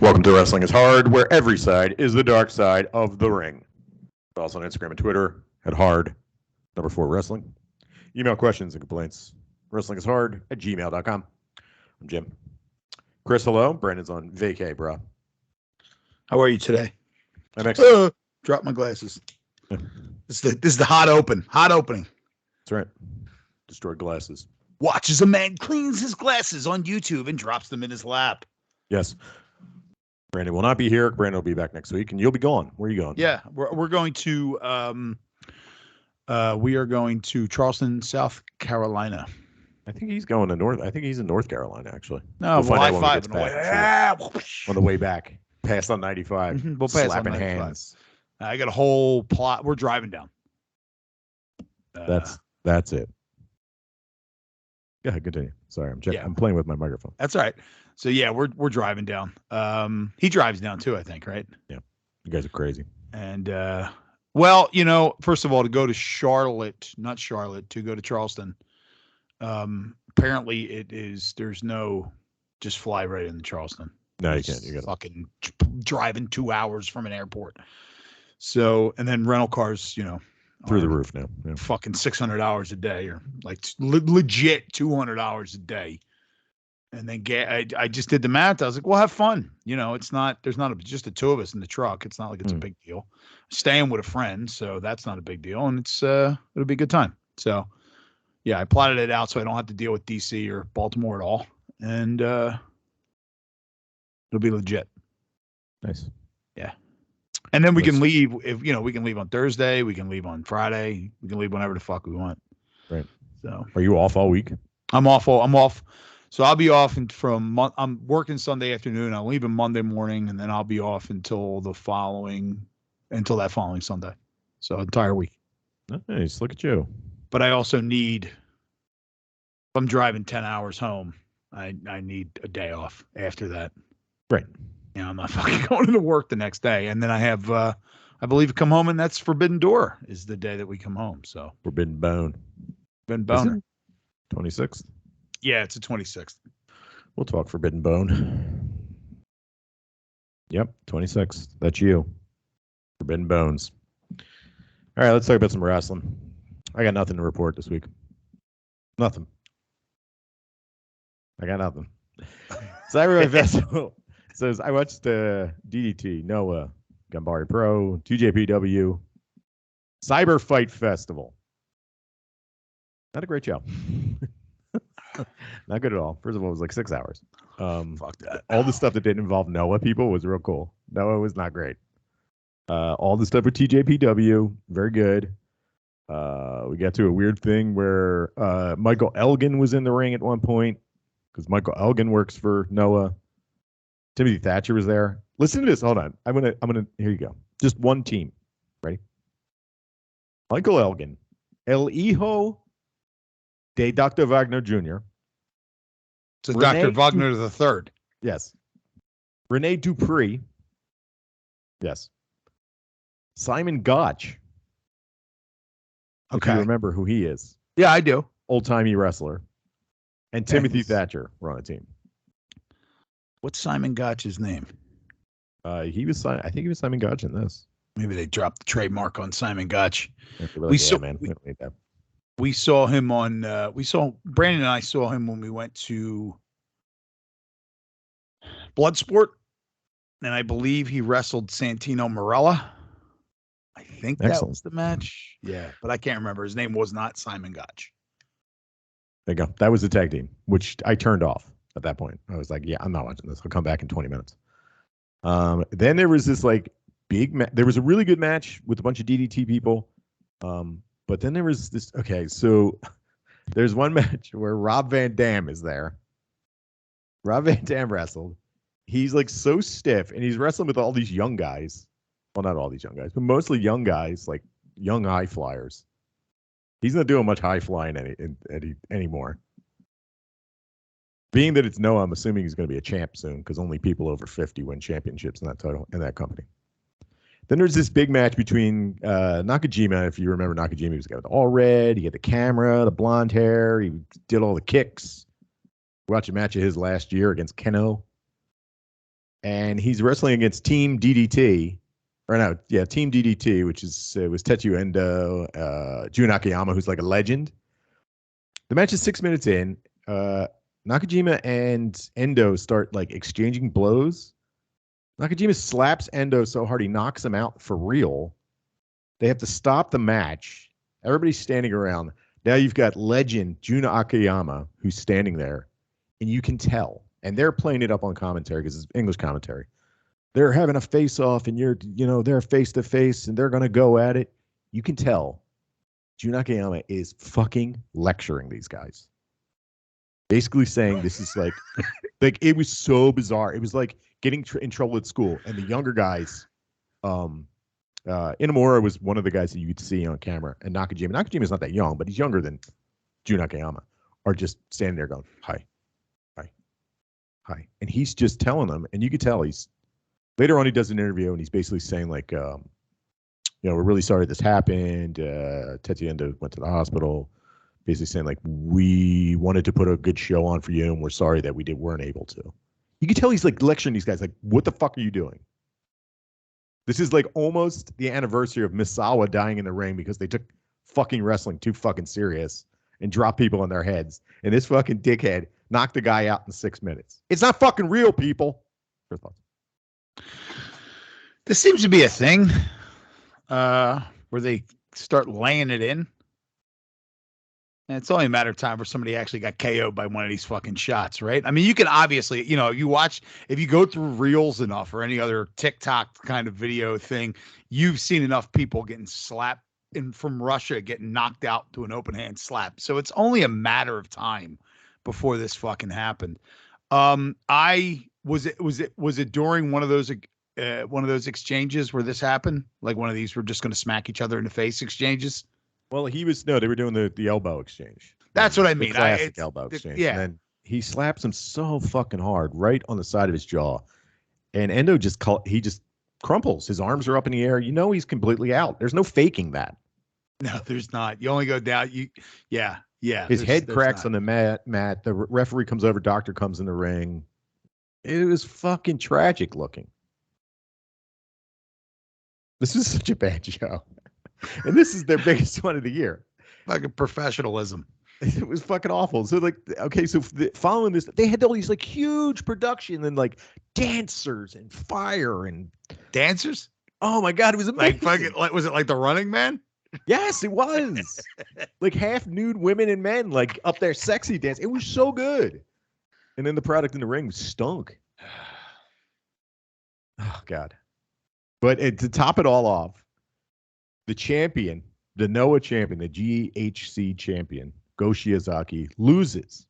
Welcome to Wrestling is Hard, where every side is the dark side of the ring. Also on Instagram and Twitter at hard4wrestling. Email questions and complaints. wrestlingishard@gmail.com. I'm Jim. Chris, hello. Brandon's on vacay, bro. How are you today? I'm excellent. Drop my glasses. This is the hot opening. That's right. Destroyed glasses. Watch as a man cleans his glasses on YouTube and drops them in his lap. Yes. Brandon will not be here. Brandon will be back next week, and you'll be gone. Where are you going? Yeah, we're going to we are going to Charleston, South Carolina. I think he's going to North. I think he's in North Carolina, actually. No, we'll high five on the way back. Past on 95. We'll pass slapping on 95. hands. I got a whole plot. We're driving down. That's it. Go ahead, continue. Sorry, I'm checking. Yeah. I'm playing with my microphone. That's all right. So yeah, we're driving down. He drives down too, I think, right? Yeah. You guys are crazy. And well, first of all, to go to Charlotte, not Charlotte, to go to Charleston. Apparently there's no just fly right into Charleston. No, you can't. You got fucking driving 2 hours from an airport. So, and then rental cars, through the roof now. Yeah. Fucking $600 a day, or like legit $200 a day. And then I just did the math. I was like, well, have fun. There's not just the two of us in the truck. It's not like it's a big deal. Staying with a friend, so that's not a big deal. And it'll be a good time. So yeah, I plotted it out so I don't have to deal with DC or Baltimore at all. And it'll be legit. Nice. Yeah. And then we can leave we can leave on Thursday, we can leave on Friday, we can leave whenever the fuck we want. Right. So are you off all week? I'm off. So I'll be off I'm working Sunday afternoon. I'll leave Monday morning, and then I'll be off until that following Sunday. So entire week. Nice. Look at you. But I also need, if I'm driving 10 hours home, I need a day off after that. Right. I'm not fucking going to work the next day. And then I have, I believe, come home, and that's Forbidden Door is the day that we come home. So Forbidden Bone. Forbidden Boner. 26th? Yeah, it's the 26th. We'll talk Forbidden Bone. Yep, 26th. That's you. Forbidden Bones. All right, let's talk about some wrestling. I got nothing to report this week. Nothing. I got nothing. CyberFight Festival says, I watched DDT, Noah, Gambari Pro, NJPW, CyberFight Festival. Not a great show. Not good at all. First of all, it was like 6 hours. Fuck that. All the stuff that didn't involve Noah people was real cool. Noah was not great. All the stuff with TJPW, very good. We got to a weird thing where Michael Elgin was in the ring at one point because Michael Elgin works for Noah. Timothy Thatcher was there. Listen to this. Hold on. I'm gonna. Here you go. Just one team. Ready? Michael Elgin, El Hijo de Dr. Wagner Jr. So Dr. Wagner the third. Yes. Rene Dupree. Yes. Simon Gotch. Okay. If you remember who he is. Yeah, I do. Old-timey wrestler. And Timothy Thatcher were on a team. What's Simon Gotch's name? I think he was Simon Gotch in this. Maybe they dropped the trademark on Simon Gotch. We saw him on Brandon and I saw him when we went to Bloodsport, and I believe he wrestled Santino Marella. I think that was the match. Yeah, but I can't remember. His name was not Simon Gotch. There you go. That was the tag team, which I turned off at that point. I was like, yeah, I'm not watching this. I'll come back in 20 minutes. Then there was this like there was a really good match with a bunch of DDT people. But then there was this, okay, so there's one match where Rob Van Dam is there. Rob Van Dam wrestled. He's like so stiff, and he's wrestling with all these young guys. Well, not all these young guys, but mostly young guys, like young high flyers. He's not doing much high flying anymore. Being that it's Noah, I'm assuming he's going to be a champ soon because only people over 50 win championships in that company. Then there's this big match between Nakajima. If you remember, Nakajima was the guy with all red. He had the camera, the blonde hair. He did all the kicks. We watched a match of his last year against Keno. and he's wrestling against Team DDT. Team DDT, which was Tetsuya Endo, Jun Akiyama, who's like a legend. The match is 6 minutes in. Nakajima and Endo start like exchanging blows. Nakajima slaps Endo so hard he knocks him out for real. They have to stop the match. Everybody's standing around. Now you've got legend Jun Akiyama who's standing there, and you can tell. And they're playing it up on commentary because it's English commentary. They're having a face-off, and they're face-to-face, and they're going to go at it. You can tell Jun Akiyama is fucking lecturing these guys. Basically saying this is like it was so bizarre. It was like getting in trouble at school. And the younger guys, Inamura was one of the guys that you could see on camera. And Nakajima's not that young, but he's younger than Jun Akiyama, are just standing there going, hi. And he's just telling them, and you could tell later on he does an interview, and he's basically saying like, we're really sorry this happened. Tetsuya Endo went to the hospital. Basically saying like, we wanted to put a good show on for you, and we're sorry that weren't able to. You can tell he's like lecturing these guys like, what the fuck are you doing? This is like almost the anniversary of Misawa dying in the ring because they took fucking wrestling too fucking serious and dropped people on their heads. And this fucking dickhead knocked the guy out in 6 minutes. It's not fucking real, people. Your thoughts? This seems to be a thing where they start laying it in. And it's only a matter of time for somebody actually got KO'd by one of these fucking shots, right? I mean, you can obviously, if you go through Reels enough or any other TikTok kind of video thing, you've seen enough people getting slapped from Russia, getting knocked out to an open hand slap. So it's only a matter of time before this fucking happened. Was it during one of those exchanges where this happened? Like one of these, we're just going to smack each other in the face exchanges? Well, they were doing the elbow exchange. That's what I mean. The classic elbow exchange. Yeah. And then he slaps him so fucking hard right on the side of his jaw. And Endo just crumples. His arms are up in the air. He's completely out. There's no faking that. No, there's not. You only go down. Yeah. His head cracks on the mat. The referee comes over. Doctor comes in the ring. It was fucking tragic looking. This is such a bad show. And this is their biggest one of the year. Fucking professionalism. It was fucking awful. So following this, they had all these like huge production and like dancers and fire and dancers. Oh my God, it was amazing. Was it like the Running Man? Yes, it was. Like half nude women and men like up there sexy dance. It was so good. And then the product in the ring stunk. Oh God. But to top it all off, the champion, the Noah champion, the GHC champion, Go Shiozaki, loses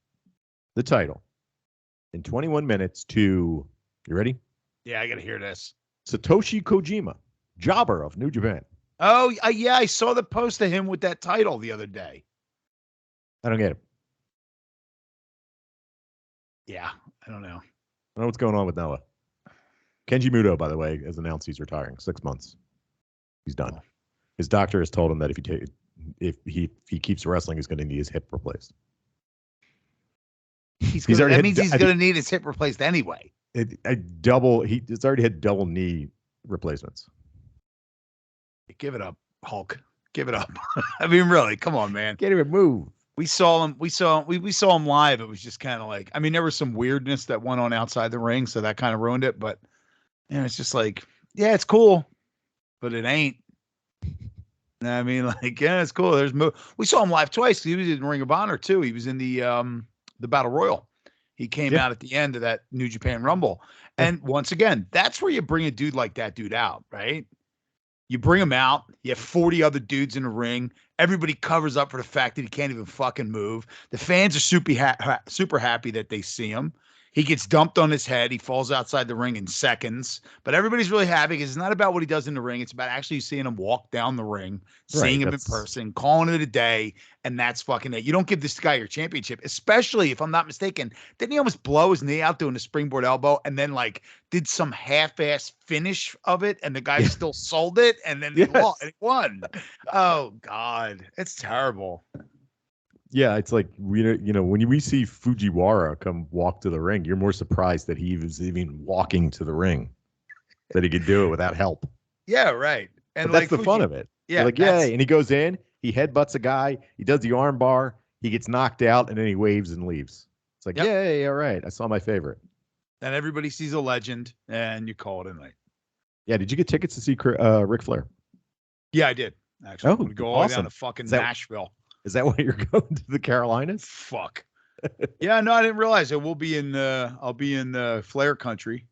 the title in 21 minutes to, you ready? Yeah, I got to hear this. Satoshi Kojima, jobber of New Japan. Oh, yeah, I saw the post of him with that title the other day. I don't get it. Yeah, I don't know. I don't know what's going on with Noah. Kenji Muto, by the way, has announced he's retiring. 6 months. He's done. His doctor has told him that if he keeps wrestling, he's going to need his hip replaced. That means he's going to need his hip replaced anyway. He's already had double knee replacements. Give it up, Hulk. Give it up. I mean, really, come on, man. Can't even move. We saw him live. It was just kind of like, I mean, there was some weirdness that went on outside the ring, so that kind of ruined it. But it's just like, yeah, it's cool, but it ain't. I mean, like, yeah, it's cool. We saw him live twice. He was in Ring of Honor too. He was in the Battle Royal. He came out at the end of that New Japan Rumble. And once again, that's where you bring a dude like that dude out, right? You bring him out. You have 40 other dudes in the ring. Everybody covers up for the fact that he can't even fucking move. The fans are super happy that they see him. He gets dumped on his head. He falls outside the ring in seconds. But everybody's really happy because it's not about what he does in the ring. It's about actually seeing him walk down the ring, seeing him in person, calling it a day, and that's fucking it. You don't give this guy your championship, especially if I'm not mistaken. Didn't he almost blow his knee out doing a springboard elbow and then like did some half-ass finish of it and the guy still sold it and then he won? Oh, God. It's terrible. Yeah, it's like when we see Fujiwara come walk to the ring, you're more surprised that he was even walking to the ring, that he could do it without help. Yeah, right. But And that's like the fun of it. You're yeah, like, yeah, and he goes in, he headbutts a guy, he does the arm bar, he gets knocked out, and then he waves and leaves. It's like, Yep. yay, all right, I saw my favorite. And everybody sees a legend, and you call it a night. Yeah, did you get tickets to see Ric Flair? Yeah, I did. Actually, Oh, I'm gonna go all the way down awesome. to fucking Is that- Nashville. Is that why you're going to the Carolinas? Fuck. Yeah, no, I didn't realize it. I'll be in Flair country.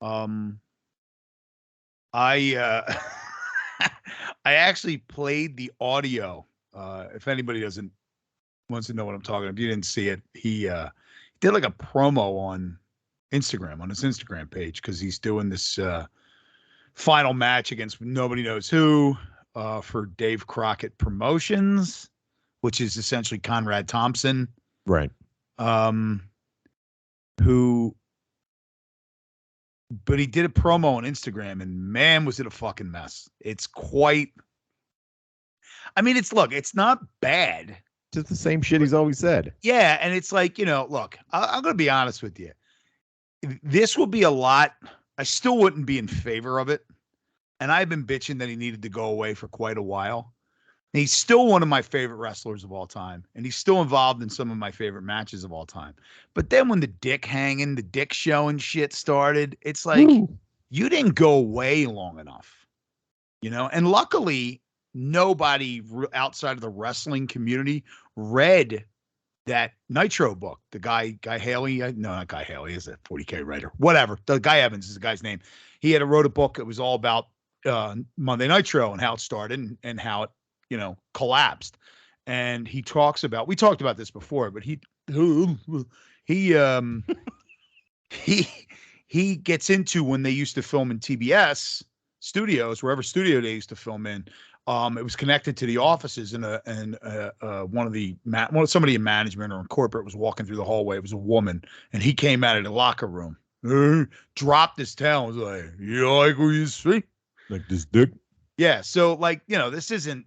I I actually played the audio. If anybody wants to know what I'm talking about, if you didn't see it, he did like a promo on Instagram, on his Instagram page, because he's doing this final match against nobody knows who for Dave Crockett Promotions, which is essentially Conrad Thompson. Right. But he did a promo on Instagram, and man, was it a fucking mess. It's quite, I mean, it's not bad. Just the same shit he's always said. Yeah. And it's like, look, I'm going to be honest with you. This will be a lot. I still wouldn't be in favor of it. And I've been bitching that he needed to go away for quite a while. And he's still one of my favorite wrestlers of all time. And he's still involved in some of my favorite matches of all time. But then when the dick showing shit started, it's like, you didn't go away long enough, And luckily, nobody outside of the wrestling community read that Nitro book. The guy Haley, no, not Guy Haley, is a 40K writer, whatever. The Guy Evans is the guy's name. He wrote a book that was all about Monday Nitro and how it started and how it, collapsed. And we talked about this before, but he gets into when they used to film in TBS studios, wherever studio they used to film in. It was connected to the offices, and somebody in management or in corporate was walking through the hallway. It was a woman, and he came out of the locker room, dropped his tail, and was like, "You like what you see? Like this dick?" Yeah. So, this isn't.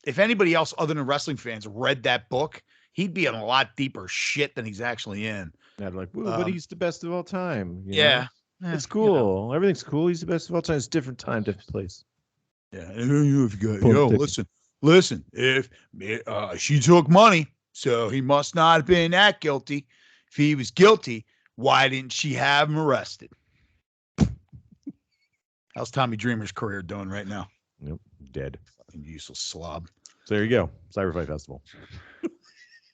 If anybody else other than wrestling fans read that book, he'd be in a lot deeper shit than he's actually in. Yeah, like, but he's the best of all time. Yeah. It's cool. Everything's cool. He's the best of all time. It's different time, different place. Yeah. And if you go, listen, if she took money, so he must not have been that guilty. If he was guilty, why didn't she have him arrested? How's Tommy Dreamer's career doing right now? Nope, dead. Fucking useless slob. So there you go. CyberFight Festival.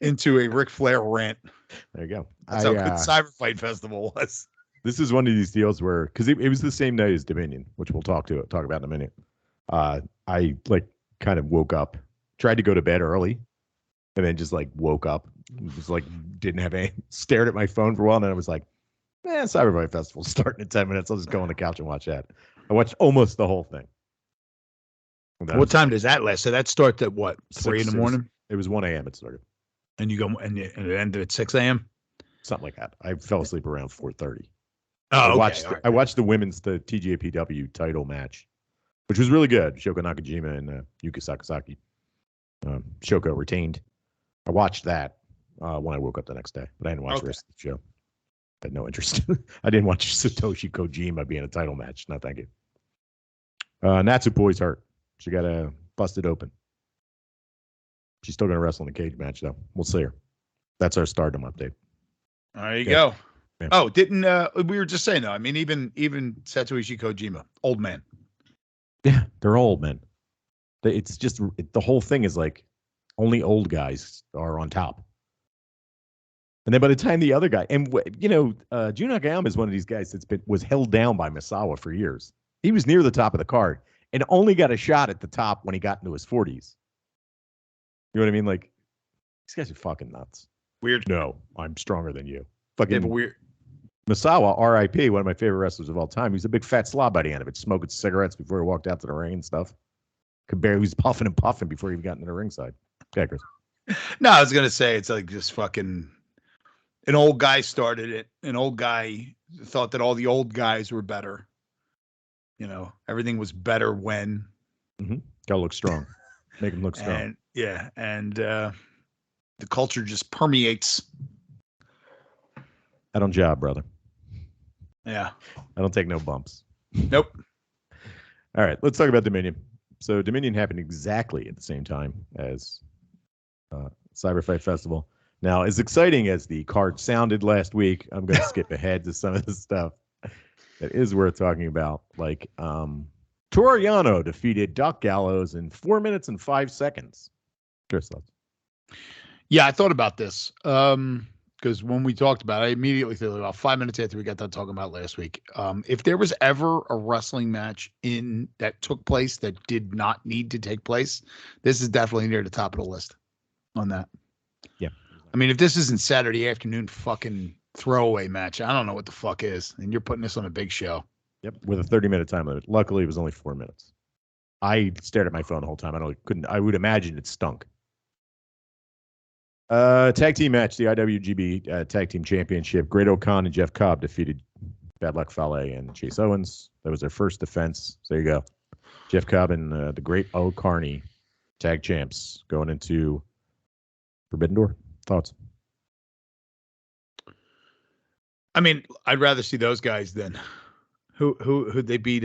Into a Ric Flair rant. There you go. That's how good CyberFight Festival was. This is one of these deals where, because it was the same night as Dominion, which we'll talk about in a minute. I kind of woke up, tried to go to bed early, and then just woke up, just didn't have any, stared at my phone for a while, and then I was like, CyberFight Festival's starting in 10 minutes. I'll just go on the couch and watch that. I watched almost the whole thing. What time does that last? So that starts at what? 3 in the morning? It was 1 a.m. it started. And you go and it ended at 6 a.m.? Something like that. I fell asleep around 4:30. Oh, I watched the TJPW title match, which was really good. Shoko Nakajima and Yuka Sakazaki. Shoko retained. I watched that when I woke up the next day, but I didn't watch the rest of the show. I had no interest. I didn't watch Satoshi Kojima be in a title match. No, thank you. Natsupoi's hurt. She got busted open. She's still going to wrestle in the cage match, though. We'll see her. That's our Stardom update. There you go. Yeah. Oh, we were just saying, though. I mean, even Satoshi Kojima, old man. Yeah, they're old men. It's just, the whole thing is only old guys are on top. And then by the time the other guy, and Jun Akiyama is one of these guys was held down by Misawa for years. He was near the top of the card and only got a shot at the top when he got into his 40s. You know what I mean? These guys are fucking nuts. Weird. No, I'm stronger than you. Fucking weird. Misawa, R.I.P., one of my favorite wrestlers of all time. He's a big fat slob by the end of it, smoking cigarettes before he walked out to the ring and stuff. He was puffing and puffing before he even got into the ringside. Yeah, Chris. No, I was going to say, it's just fucking, an old guy started it. An old guy thought that all the old guys were better. Everything was better when. Mm-hmm. Gotta look strong. Make him look strong. And The culture just permeates. I don't job, brother. Yeah. I don't take no bumps. Nope. All right, let's talk about Dominion. So Dominion happened exactly at the same time as CyberFight Festival. Now, as exciting as the card sounded last week, I'm going to skip ahead to some of the stuff that is worth talking about. Like, Toriano defeated Doc Gallows in 4 minutes and 5 seconds. Chris thoughts? Yeah, I thought about this because when we talked about it, I immediately thought about 5 minutes after we got done talking about last week. If there was ever a wrestling match that took place that did not need to take place, this is definitely near the top of the list on that. Yeah. I mean, if this isn't Saturday afternoon fucking throwaway match, I don't know what the fuck is. And you're putting this on a big show. Yep, with a 30-minute time limit. Luckily, it was only 4 minutes. I stared at my phone the whole time. I would imagine it stunk. Tag team match, the IWGB Tag Team Championship. Great O'Khan and Jeff Cobb defeated Bad Luck Fale and Chase Owens. That was their first defense. So there you go. Jeff Cobb and the Great O'Carney tag champs going into Forbidden Door. Thoughts? I mean, I'd rather see those guys than who they beat.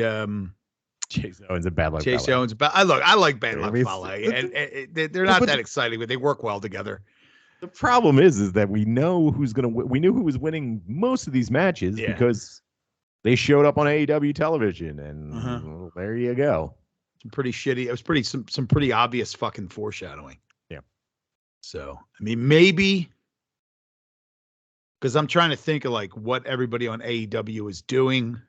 Chase Owens and Bad Luck Chase Fale. Owens. I like Bad Luck Fale, and they're not that exciting, but they work well together. The problem is that we know who's gonna. We knew who was winning most of these matches because they showed up on AEW television, and well, there you go. Some pretty shitty. It was some pretty obvious fucking foreshadowing. Yeah. So I mean, maybe because I'm trying to think of like what everybody on AEW is doing.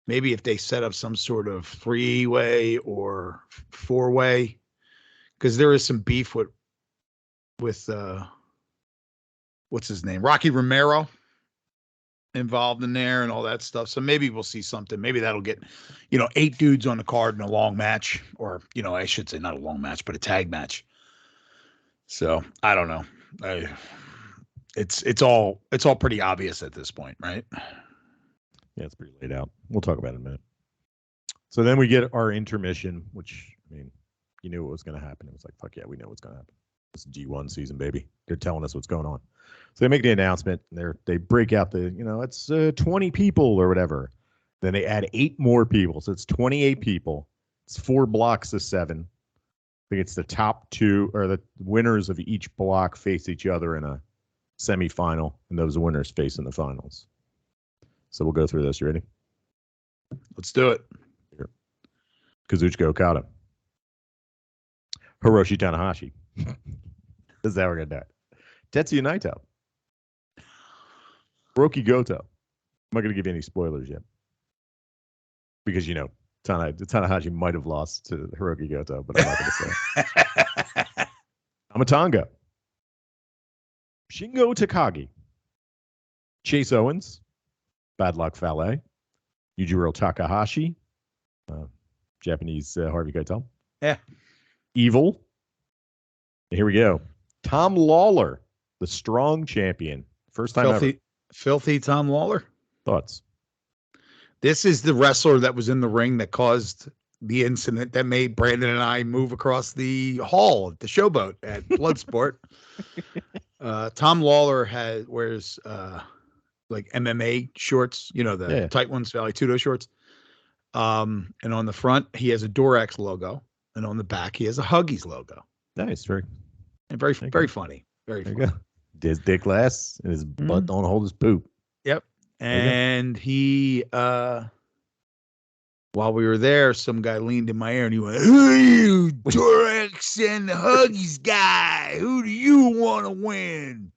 Maybe if they set up some sort of 3-way or 4-way, because there is some beef with what's his name, Rocky Romero, involved in there and all that stuff. So maybe we'll see something. Maybe that'll get 8 dudes on the card in a long match, or I should say not a long match, but a tag match. So I don't know. It's all pretty obvious at this point, right? Yeah, it's pretty laid out. We'll talk about it in a minute. So then we get our intermission, which, I mean, you knew what was going to happen. It was like, fuck yeah, we know what's going to happen. This is G1 season, baby. They're telling us what's going on. So they make the announcement. They break out it's 20 people or whatever. Then they add 8 more people. So it's 28 people. It's 4 blocks of 7. I think it's the top 2 or the winners of each block face each other in a semifinal, and those winners face in the finals. So we'll go through this. You ready? Let's do it. Here. Kazuchika Okada. Hiroshi Tanahashi. This is how we're going to do it. Tetsuya Naito. Hiroki Goto. I'm not going to give you any spoilers yet. Because, Tanahashi might have lost to Hiroki Goto, but I'm not going to say. Amatanga. Shingo Takagi. Chase Owens. Bad Luck Fale. Yujiro Takahashi. Japanese Harvey Keitel. Yeah. Evil. And here we go. Tom Lawler, the strong champion. First time ever. Filthy Tom Lawler. Thoughts? This is the wrestler that was in the ring that caused the incident that made Brandon and I move across the hall at the showboat at Bloodsport. Tom Lawler wears like MMA shorts, the tight ones, Valley Tudo shorts. And on the front, he has a Dorax logo, and on the back, he has a Huggies logo. Nice, very, and very funny. Very funny. There you go. His dick lasts, and his butt don't hold his poop. Yep. And he, while we were there, some guy leaned in my ear and he went, "Who are you, Dorax and the Huggies guy? Who do you want to win?"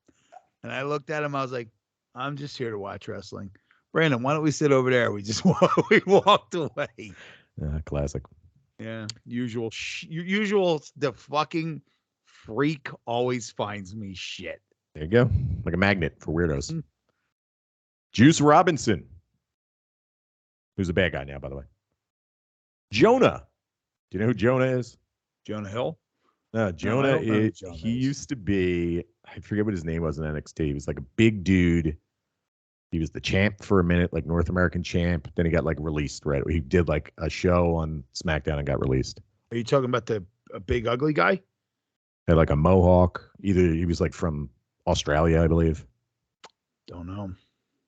And I looked at him. I was like, "I'm just here to watch wrestling. Brandon, why don't we sit over there?" We just we walked away. Classic. Yeah. Usual. The fucking freak always finds me shit. There you go. Like a magnet for weirdos. Juice Robinson. Who's a bad guy now, by the way. Jonah. Do you know who Jonah is? Jonah Hill? No, Jonah is. He used to be, I forget what his name was in NXT. He was like a big dude. He was the champ for a minute, like North American champ. Then he got like released, right? He did like a show on SmackDown and got released. Are you talking about a big ugly guy? Had like a mohawk. Either he was like from Australia, I believe. Don't know.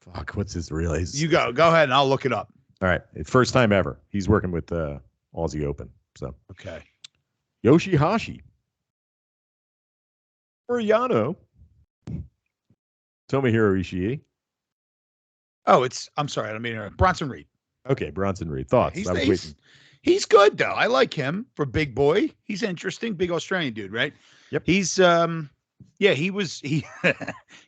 Fuck, what's his real? You go ahead and I'll look it up. All right, first time ever. He's working with Aussie Open. So okay. Yoshihashi or Yano. Tomohiro Ishii. Oh, I'm sorry. I don't mean Bronson Reed. Okay, Bronson Reed. Thoughts? Yeah, he's good though. I like him for big boy. He's interesting, big Australian dude, right? Yep. He's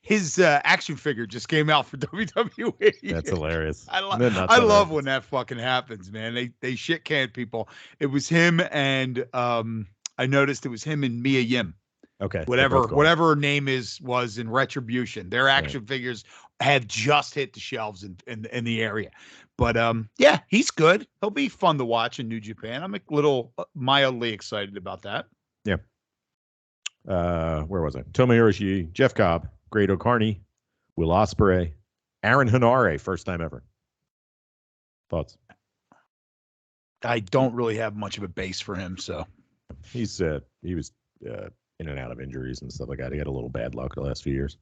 his action figure just came out for WWE. That's hilarious. I love when that fucking happens, man. They shit can people. It was him and I noticed it was him and Mia Yim. Okay. Whatever her name was in Retribution. Their action figures have just hit the shelves in the area. But yeah, he's good. He'll be fun to watch in New Japan. I'm a little mildly excited about that. Yeah. Where was I? Tomohiro Ishii, Jeff Cobb, Grado Carney, Will Ospreay, Aaron Henare, first time ever. Thoughts? I don't really have much of a base for him, so he was in and out of injuries and stuff like that. He had a little bad luck the last few years.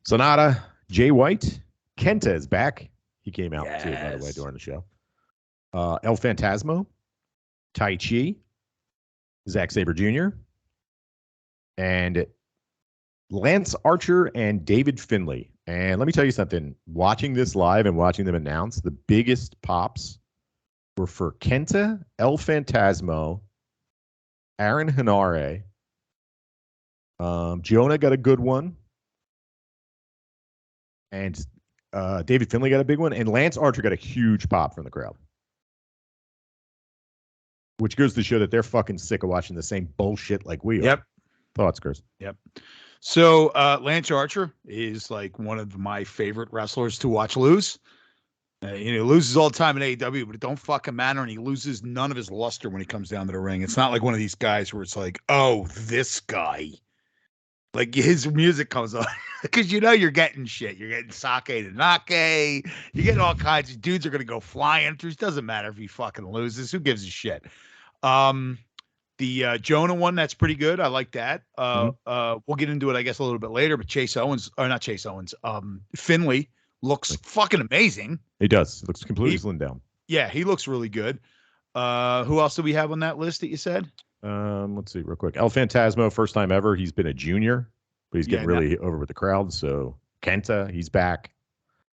Sonata, Jay White, Kenta is back. He came out too, by the way, during the show. El Phantasmo, Tai Chi, Zack Sabre Jr., and Lance Archer and David Finlay. And let me tell you something. Watching this live and watching them announce, the biggest pops were for Kenta, El Phantasmo, Aaron Henare. Jonah got a good one. And David Finlay got a big one. And Lance Archer got a huge pop from the crowd. Which goes to show that they're fucking sick of watching the same bullshit like we are. Yep. Thoughts, Chris? Yep. So Lance Archer is like one of my favorite wrestlers to watch lose. He loses all the time in AEW, but it don't fucking matter, and he loses none of his luster when he comes down to the ring. It's not like one of these guys where it's like, oh, this guy. Like his music comes on because you're getting shit. You're getting Sake Tanake. You're getting all kinds of dudes are going to go flying through. It doesn't matter if he fucking loses. Who gives a shit? The Jonah one, that's pretty good. I like that. We'll get into it, I guess, a little bit later. But Finlay looks fucking amazing. He does. He looks completely slimmed down. Yeah, he looks really good. Who else do we have on that list that you said? Let's see real quick. El Phantasmo, first time ever. He's been a junior, but he's getting really over with the crowd. So Kenta, he's back.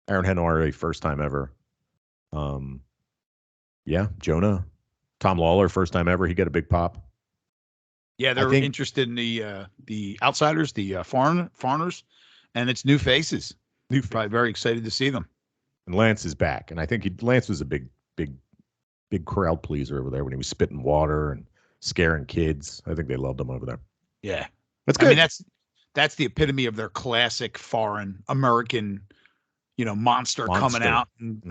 Aaron Henare, first time ever. Jonah. Tom Lawler, first time ever. He got a big pop. Yeah, they're interested in the outsiders, the foreigners, and it's new faces. Probably very excited to see them. And Lance is back, and I think Lance was a big crowd pleaser over there when he was spitting water and scaring kids. I think they loved him over there. Yeah, that's good. I mean, that's the epitome of their classic foreign American, monster coming out and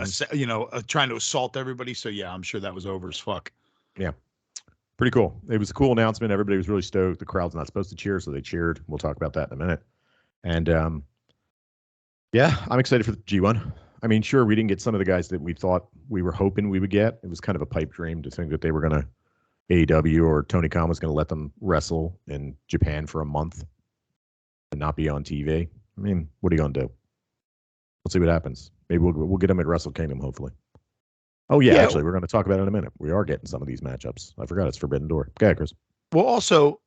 trying to assault everybody. So yeah, I'm sure that was over as fuck. Yeah. Pretty cool. It was a cool announcement. Everybody was really stoked. The crowd's not supposed to cheer, so they cheered. We'll talk about that in a minute. And I'm excited for the G1. I mean, sure, we didn't get some of the guys that we thought we were hoping we would get. It was kind of a pipe dream to think that they were going to AEW or Tony Khan was going to let them wrestle in Japan for a month and not be on TV. I mean, what are you going to do? Let's see what happens. Maybe we'll get them at Wrestle Kingdom, hopefully. Oh, yeah, actually, we're going to talk about it in a minute. We are getting some of these matchups. I forgot it's Forbidden Door. Go ahead, Chris. Well, also,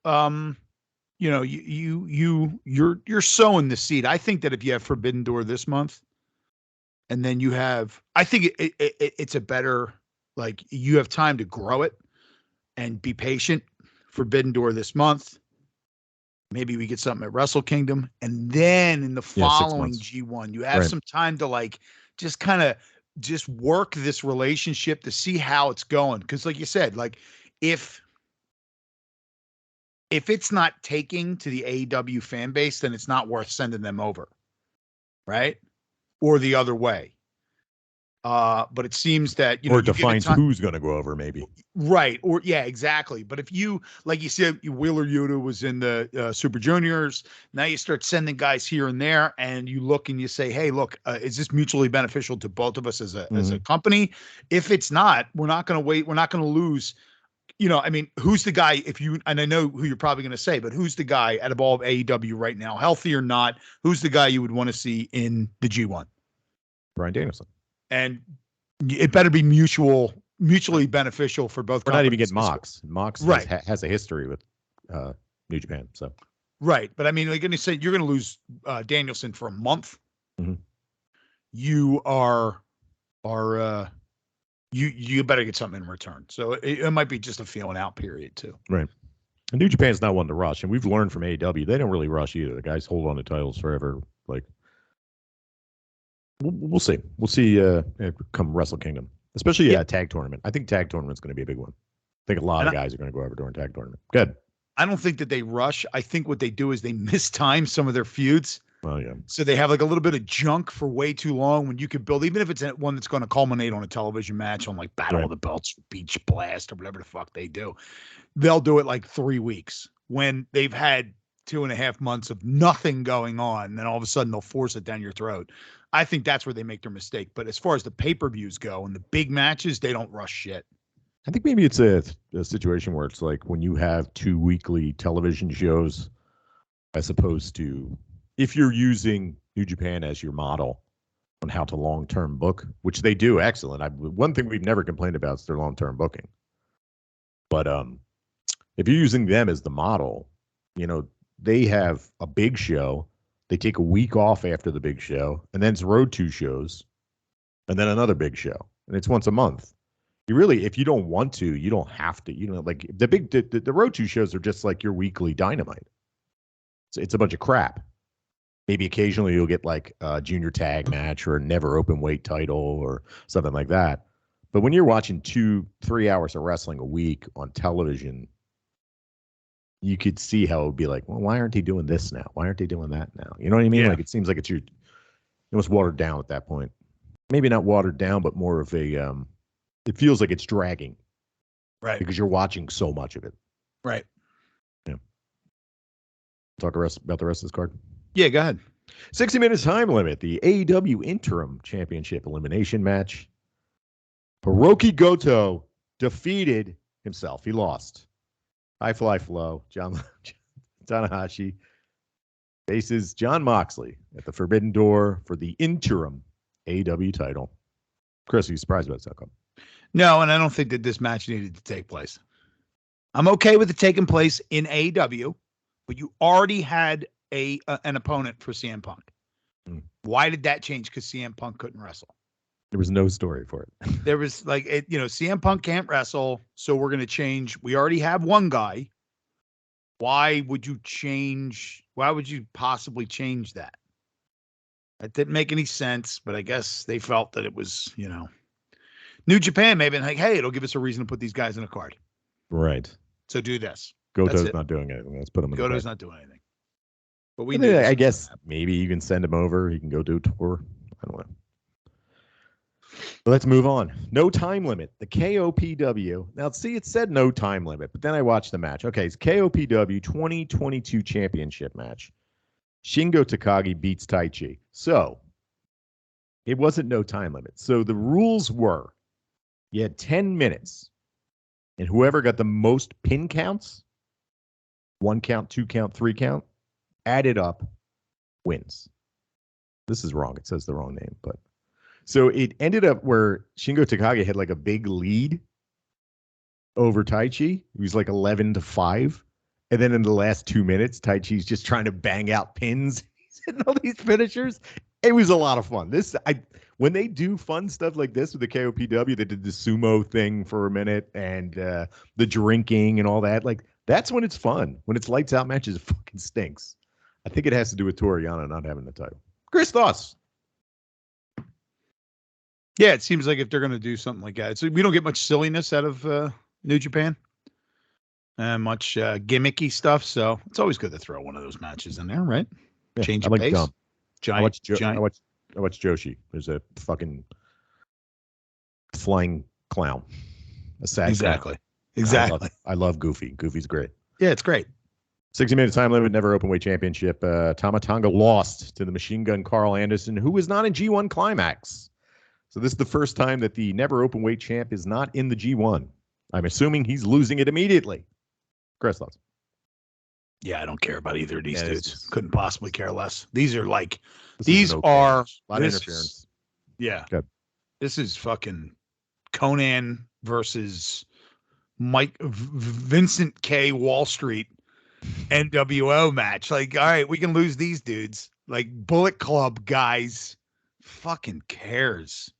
you're sowing the seed. I think that if you have Forbidden Door this month, and then you have, I think it's a better, like, you have time to grow it and be patient. Forbidden Door this month. Maybe we get something at Wrestle Kingdom, and then in the following G1, you have some time to like just kind of just work this relationship to see how it's going. Because like you said, like if it's not taking to the AEW fan base, then it's not worth sending them over. Right. Or the other way. But it seems that, or it defines who's going to go over maybe. Right. Or yeah, exactly. But if you, like you said, Wheeler Yuta was in the Super Juniors. Now you start sending guys here and there, and you look and you say, hey, look, is this mutually beneficial to both of us as a company? If it's not, we're not going to wait. We're not going to lose I mean, who's the guy and I know who you're probably going to say, but who's the guy out of all of AEW right now, healthy or not, who's the guy you would want to see in the G1? Bryan Danielson. And it better be mutually beneficial for both We're companies. not even getting Mox. Mox right. has a history with New Japan. So right. But I mean, like, going to say you're going to lose Danielson for a month. Mm-hmm. You you better get something in return. So it might be just a feeling out period too. Right. And New Japan's not one to rush. And we've learned from AEW, they don't really rush either. The guys hold on to titles forever. Like, we'll see. We'll see come Wrestle Kingdom, especially tag tournament. I think tag tournament's going to be a big one. I think a lot of guys are going to go over during tag tournament. Good. I don't think that they rush. I think what they do is they mistime some of their feuds. Oh, yeah. So they have like a little bit of junk for way too long when you could build, even if it's one that's going to culminate on a television match on like Battle of the Belts, Beach Blast, or whatever the fuck they do. They'll do it like 3 weeks when they've had 2.5 months of nothing going on. And then all of a sudden they'll force it down your throat. I think that's where they make their mistake. But as far as the pay-per-views go and the big matches, they don't rush shit. I think maybe it's a situation where it's like when you have 2 weekly television shows, as opposed to if you're using New Japan as your model on how to long-term book, which they do excellent. One thing we've never complained about is their long-term booking. But if you're using them as the model, they have a big show. They take a week off after the big show, and then it's road 2 shows, and then another big show, and it's once a month. You really, if you don't want to, you don't have to. Like the road 2 shows are just like your weekly Dynamite. It's a bunch of crap. Maybe occasionally you'll get like a junior tag match or a never open weight title or something like that. But when you're watching 2-3 hours of wrestling a week on television, you could see how it would be like, well, why aren't they doing this now? Why aren't they doing that now? You know what I mean? Yeah. Like it seems like it's almost watered down at that point. Maybe not watered down, but more of a it feels like it's dragging. Right. Because you're watching so much of it. Right. Yeah. Talk about the rest of this card. Yeah, go ahead. 60 minutes time limit. The AEW Interim Championship elimination match. Hiroki Goto defeated himself. He lost. High Fly Flow. John Tanahashi faces Jon Moxley at the Forbidden Door for the interim AEW title. Chris, are you surprised about this outcome? No, and I don't think that this match needed to take place. I'm okay with it taking place in AEW, but you already had an opponent for CM Punk. Why did that change? Because CM Punk couldn't wrestle. There was no story for it. There was like, CM Punk can't wrestle, so we're going to change. We already have one guy. Why would you change? Why would you possibly change that? That didn't make any sense, but I guess they felt that it was, New Japan maybe like, hey, it'll give us a reason to put these guys in a card. Right. So do this. Goto's not doing anything. Let's put him in Goto's not doing anything. But I guess maybe you can send him over. He can go do a tour. I don't know. But let's move on. No time limit. The KOPW. Now, see, it said no time limit, but then I watched the match. Okay, it's KOPW 2022 championship match. Shingo Takagi beats Taichi. So it wasn't no time limit. So the rules were you had 10 minutes, and whoever got the most pin counts, 1 count, 2 count, 3 count, added up, wins. This is wrong. It says the wrong name, but so it ended up where Shingo Takagi had like a big lead over Taichi. He was like 11-5. And then in the last 2 minutes, Taichi's just trying to bang out pins. He's hitting all these finishers. It was a lot of fun. When they do fun stuff like this with the KOPW, they did the sumo thing for a minute and the drinking and all that. Like, that's when it's fun. When it's lights out matches, it fucking stinks. I think it has to do with Toriano not having the title. Chris, thoughts? Yeah, it seems like if they're going to do something like that, we don't get much silliness out of New Japan, much gimmicky stuff. So it's always good to throw one of those matches in there, right? Yeah, Change of pace. I watch Joshi. There's a fucking flying clown, a sad clown. Exactly. I love Goofy. Goofy's great. Yeah, it's great. 60-minute time limit, never open weight championship. Tama Tonga lost to the Machine Gun Carl Anderson, who was not in G1 Climax. So this is the first time that the never open weight champ is not in the G1. I'm assuming he's losing it immediately. Chris, thoughts? Yeah, I don't care about either of these Yeah, dudes. Couldn't possibly care less. These are like, This is these an okay are, match. A lot of interference. Yeah. Good. This is fucking Conan versus Vincent K. Wall Street NWO match. Like, all right, we can lose these dudes. Like, Bullet Club guys. Fucking cares.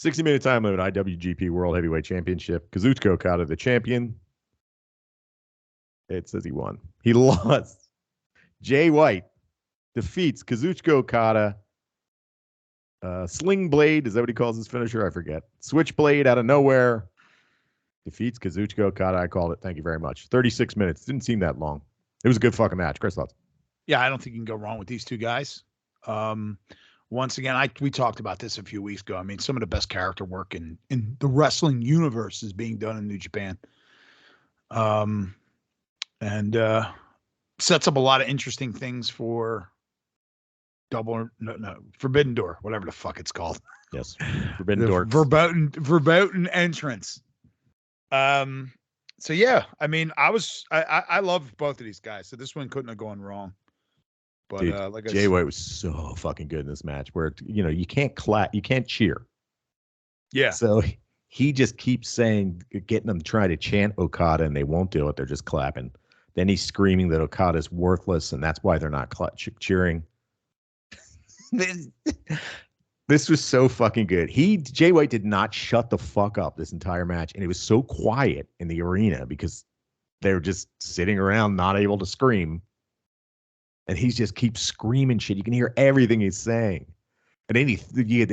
60-minute time limit, IWGP World Heavyweight Championship. Kazuchika Okada, the champion. It says he won. He lost. Jay White defeats Kazuchika Okada. Sling Blade, is that what he calls his finisher? I forget. Switchblade out of nowhere. Defeats Kazuchika Okada. I called it. Thank you very much. 36 minutes. Didn't seem that long. It was a good fucking match. Chris, thoughts? Yeah, I don't think you can go wrong with these two guys. Once again, we talked about this a few weeks ago. I mean, some of the best character work in the wrestling universe is being done in New Japan. And sets up a lot of interesting things for Forbidden Door, whatever the fuck it's called. Yes. Forbidden Door. Verboten entrance. So yeah, I mean, I love both of these guys. So this one couldn't have gone wrong. But dude, like Jay White was so fucking good in this match where, you know, you can't clap, you can't cheer. Yeah. So he just keeps saying, getting them to try to chant Okada, and they won't do it. They're just clapping. Then he's screaming that Okada's worthless, and that's why they're not cheering. This was so fucking good. Jay White did not shut the fuck up this entire match, and it was so quiet in the arena because they were just sitting around not able to scream. And he just keeps screaming shit. You can hear everything he's saying. And then you get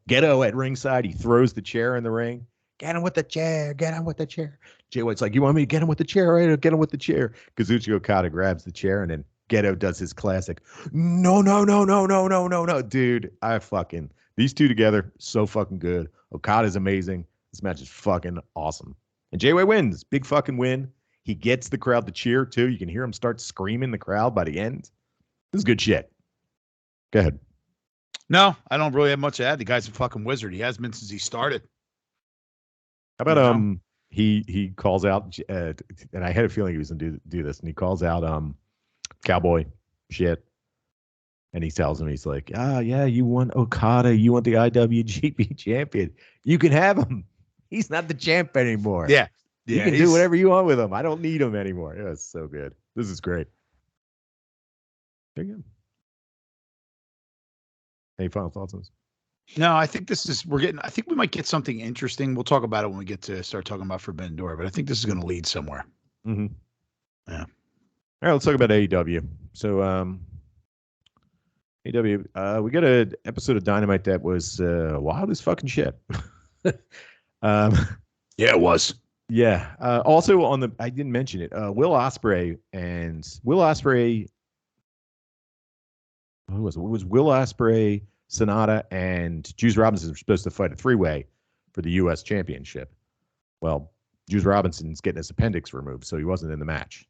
Ghetto at ringside. He throws the chair in the ring. Get him with the chair. Get him with the chair. Jay White's like, you want me to get him with the chair? Right? Get him with the chair. Kazuchika Okada grabs the chair, and then Ghetto does his classic. No. Dude, these two together, so fucking good. Okada's amazing. This match is fucking awesome. And Jay White wins. Big fucking win. He gets the crowd to cheer, too. You can hear him start screaming the crowd by the end. This is good shit. Go ahead. No, I don't really have much to add. The guy's a fucking wizard. He has been since he started. How about he calls out, and I had a feeling he was going to do this, and he calls out Cowboy shit. And he tells him, he's like, yeah, you want Okada. You want the IWGP champion. You can have him. He's not the champ anymore. Yeah. You can do whatever you want with him. I don't need him anymore. Yeah, it's so good. This is great. There you go. Any final thoughts on this? No, I think I think we might get something interesting. We'll talk about it when we get to start talking about Forbidden Door, but I think this is going to lead somewhere. Mm-hmm. Yeah. All right, let's talk about AEW. So, AEW, we got an episode of Dynamite that was wild as fucking shit. Yeah, it was. Yeah. Also I didn't mention it. Will Ospreay. Who was it? It was Will Ospreay, Sonata, and Juice Robinson were supposed to fight a three-way for the U.S. Championship. Well, Juice Robinson's getting his appendix removed, so he wasn't in the match.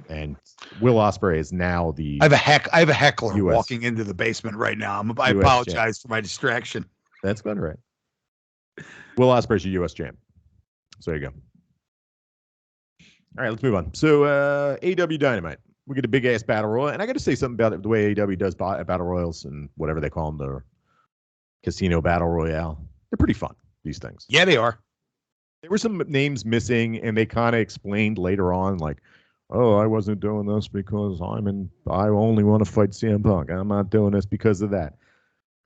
And Will Ospreay is now the. I have a heckler US walking into the basement right now. I apologize for my distraction. That's about right. Will Ospreay's your U.S. champ. So there you go. All right, let's move on. So AEW Dynamite. We get a big ass battle royal, and I got to say something about it, the way AEW does battle royals and whatever they call them, the casino battle royale. They're pretty fun. These things. Yeah, they are. There were some names missing, and they kind of explained later on, like, "Oh, I wasn't doing this because I only want to fight CM Punk. I'm not doing this because of that."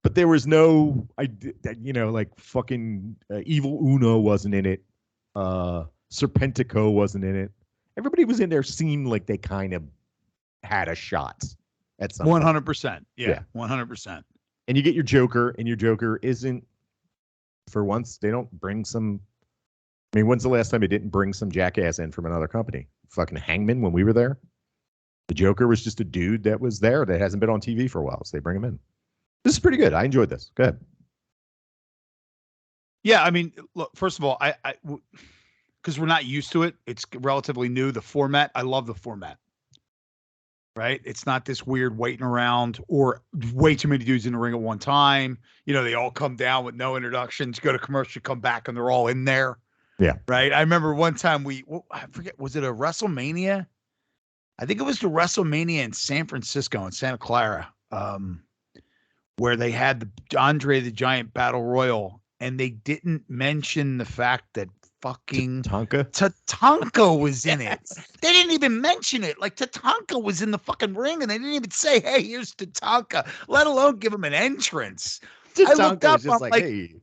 But there was no, like fucking Evil Uno wasn't in it. Serpentico wasn't in it. Everybody was in there seemed like they kind of had a shot at some 100%. Yeah, 100%. And you get your Joker, and your Joker isn't, for once, they don't bring some. I mean, when's the last time they didn't bring some jackass in from another company? Fucking Hangman when we were there. The Joker was just a dude that was there that hasn't been on TV for a while, so they bring him in. This is pretty good. I enjoyed this. Go ahead. Yeah, I mean, look, first of all, I because we're not used to it. It's relatively new. The format, I love the format. right? It's not this weird waiting around or way too many dudes in the ring at one time. You know, they all come down with no introductions, go to commercial, come back, and they're all in there. Yeah. Right. I remember one time I forget, was it a WrestleMania? I think it was the WrestleMania in San Francisco in Santa Clara, where they had the Andre the Giant Battle Royal, and they didn't mention the fact that fucking Tatanka was in it. They didn't even mention it. Like Tatanka was in the fucking ring, and they didn't even say, "Hey, here's Tatanka," let alone give him an entrance. I looked up.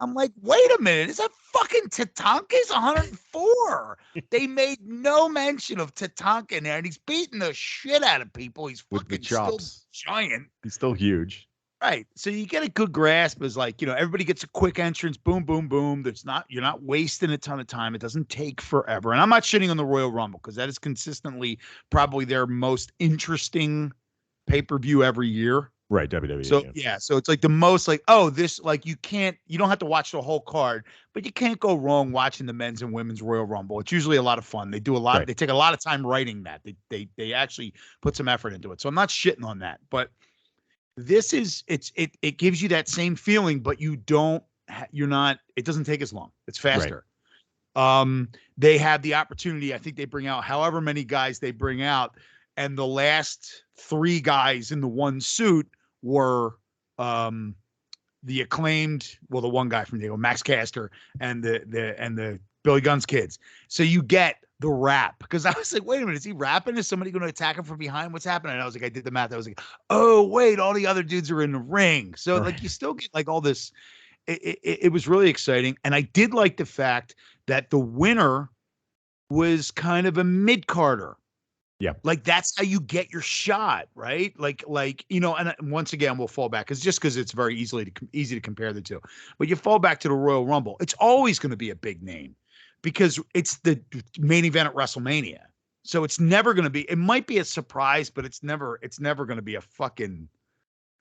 I'm like, wait a minute. Is that fucking Tatanka? He's 104. They made no mention of Tatanka in there, and he's beating the shit out of people. He's fucking still giant. He's still huge. Right. So you get a good grasp as like, you know, everybody gets a quick entrance. Boom, boom, boom. You're not wasting a ton of time. It doesn't take forever. And I'm not shitting on the Royal Rumble because that is consistently probably their most interesting pay-per-view every year. Right, WWE. So yeah, so it's like the most like, oh, this like you don't have to watch the whole card, but you can't go wrong watching the men's and women's Royal Rumble. It's usually a lot of fun. They do a lot. They take a lot of time writing that. They actually put some effort into it. So I'm not shitting on that, but this is it gives you that same feeling, but it doesn't take as long. It's faster. Right. They have the opportunity. I think they bring out however many guys they bring out, and the last 3 guys in the one suit were the Acclaimed, well, the one guy from the Max Caster and the Billy Gunn's kids. So you get the rap, because I was like, wait a minute, is he rapping? Is somebody going to attack him from behind? What's happening? And I was like, I did the math. I was like, oh wait, all the other dudes are in the ring. So like you still get like all this. It was really exciting, and I did like the fact that the winner was kind of a mid-carder. Yeah. Like that's how you get your shot, right? Like, you know, and once again, we'll fall back because it's very easy to compare the two, but you fall back to the Royal Rumble. It's always going to be a big name because it's the main event at WrestleMania. So it's never going to be, it might be a surprise, but it's never going to be a fucking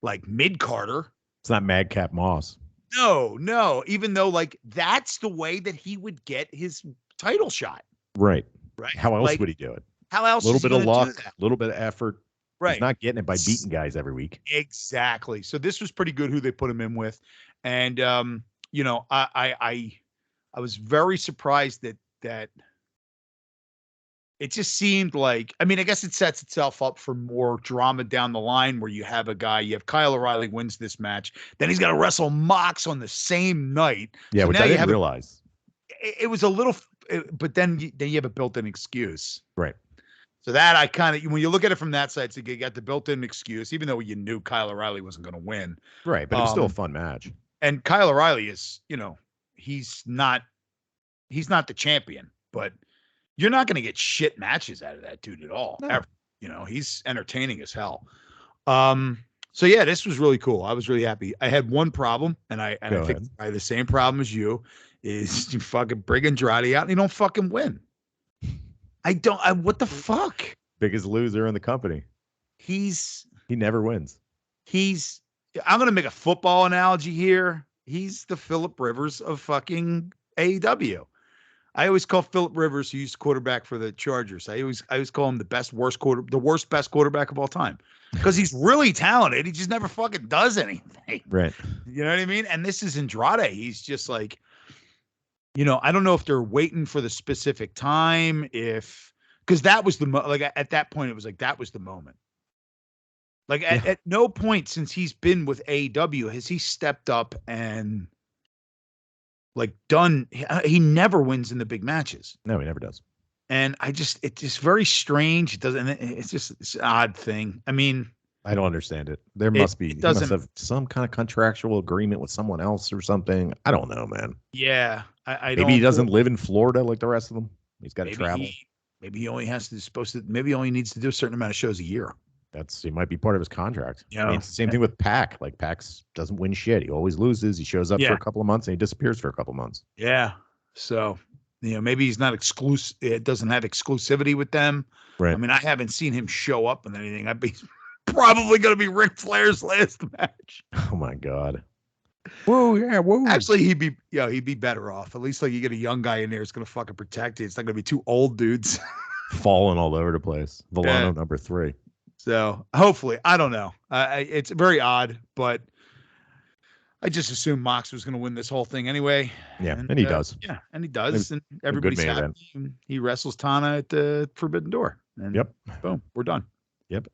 like mid-carder. It's not Madcap Moss. No. Even though like that's the way that he would get his title shot. Right. Right. How else would he do it? How else? A little bit of luck, a little bit of effort. Right. He's not getting it by beating guys every week. Exactly. So this was pretty good who they put him in with. And you know, I was very surprised that it just seemed like, I mean, I guess it sets itself up for more drama down the line where you have Kyle O'Reilly wins this match. Then he's got to wrestle Mox on the same night. Yeah, so which I didn't realize. It was a little, but then you have a built-in excuse. Right. So that I kind of, when you look at it from that side, so you got the built-in excuse, even though you knew Kyle O'Reilly wasn't going to win. Right, but it was still a fun match. And Kyle O'Reilly is, you know, he's not the champion, but you're not going to get shit matches out of that dude at all. No. Ever. You know, he's entertaining as hell. So yeah, this was really cool. I was really happy. I had one problem, and I think I had the same problem as you, is you fucking bring Andrade out and you don't fucking win. What the fuck? Biggest loser in the company. He never wins. I'm going to make a football analogy here. He's the Phillip Rivers of fucking AEW. I always call Phillip Rivers, who used to quarterback for the Chargers. I always call him the worst best quarterback of all time, because he's really talented. He just never fucking does anything. Right. You know what I mean? And this is Andrade. He's just like, you know, I don't know if they're waiting for the specific time, because that was at that point, it was like, that was the moment. Like at no point since he's been with AEW has he stepped up and like he never wins in the big matches. No, he never does. And it's just very strange. It's an odd thing. I mean, I don't understand it. He must have some kind of contractual agreement with someone else or something. I don't know, man. Yeah. Maybe he doesn't live in Florida like the rest of them. He's got to travel. Maybe he only maybe he only needs to do a certain amount of shows a year. He might be part of his contract. Yeah. I mean, it's the same thing with Pac. Like Pac doesn't win shit. He always loses. He shows up for a couple of months and he disappears for a couple of months. Yeah. So, you know, maybe he's not exclusive. It doesn't have exclusivity with them. Right. I mean, I haven't seen him show up in anything. I'd be probably going to be Ric Flair's last match. Oh my God. Whoa, yeah, whoa. Actually, he'd be better off. At least like you get a young guy in there who's going to fucking protect you. It's not going to be two old dudes falling all over the place. Villano number 3. So hopefully, I don't know. It's very odd, but I just assumed Mox was going to win this whole thing anyway. Yeah, and he does. Yeah, and he does, and a good everybody's main happy. event. And he wrestles Tana at the Forbidden Door. And Yep. boom, we're done. Yep.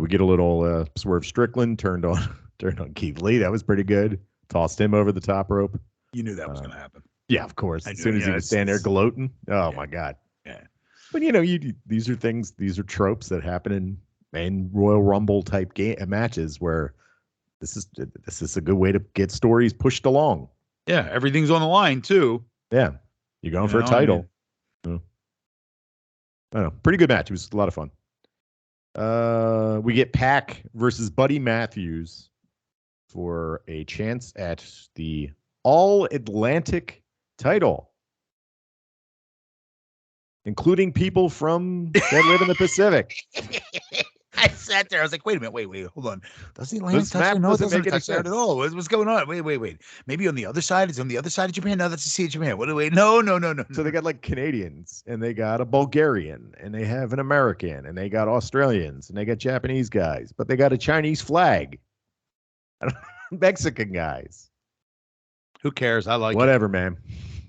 We get a little Swerve Strickland turned on Keith Lee. That was pretty good. Tossed him over the top rope. You knew that was going to happen. Yeah, of course. As soon as he was standing there gloating. Oh my God. Yeah. But these are things, these are tropes that happen in Royal Rumble type matches where this is a good way to get stories pushed along. Yeah, everything's on the line too. Yeah, you're going for a title. I don't know. Pretty good match. It was a lot of fun. We get Pac versus Buddy Matthews for a chance at the All Atlantic title, including people that live in the Pacific. I sat there. I was like, wait a minute. Wait, hold on. Does the Atlantic touch? No, it doesn't touch that at all. What's going on? Wait. Maybe on the other side? It's on the other side of Japan? No, that's the sea of Japan. Wait. No. So they got like Canadians, and they got a Bulgarian, and they have an American, and they got Australians, and they got Japanese guys, but they got a Chinese flag. Mexican guys. Who cares? I like whatever, man.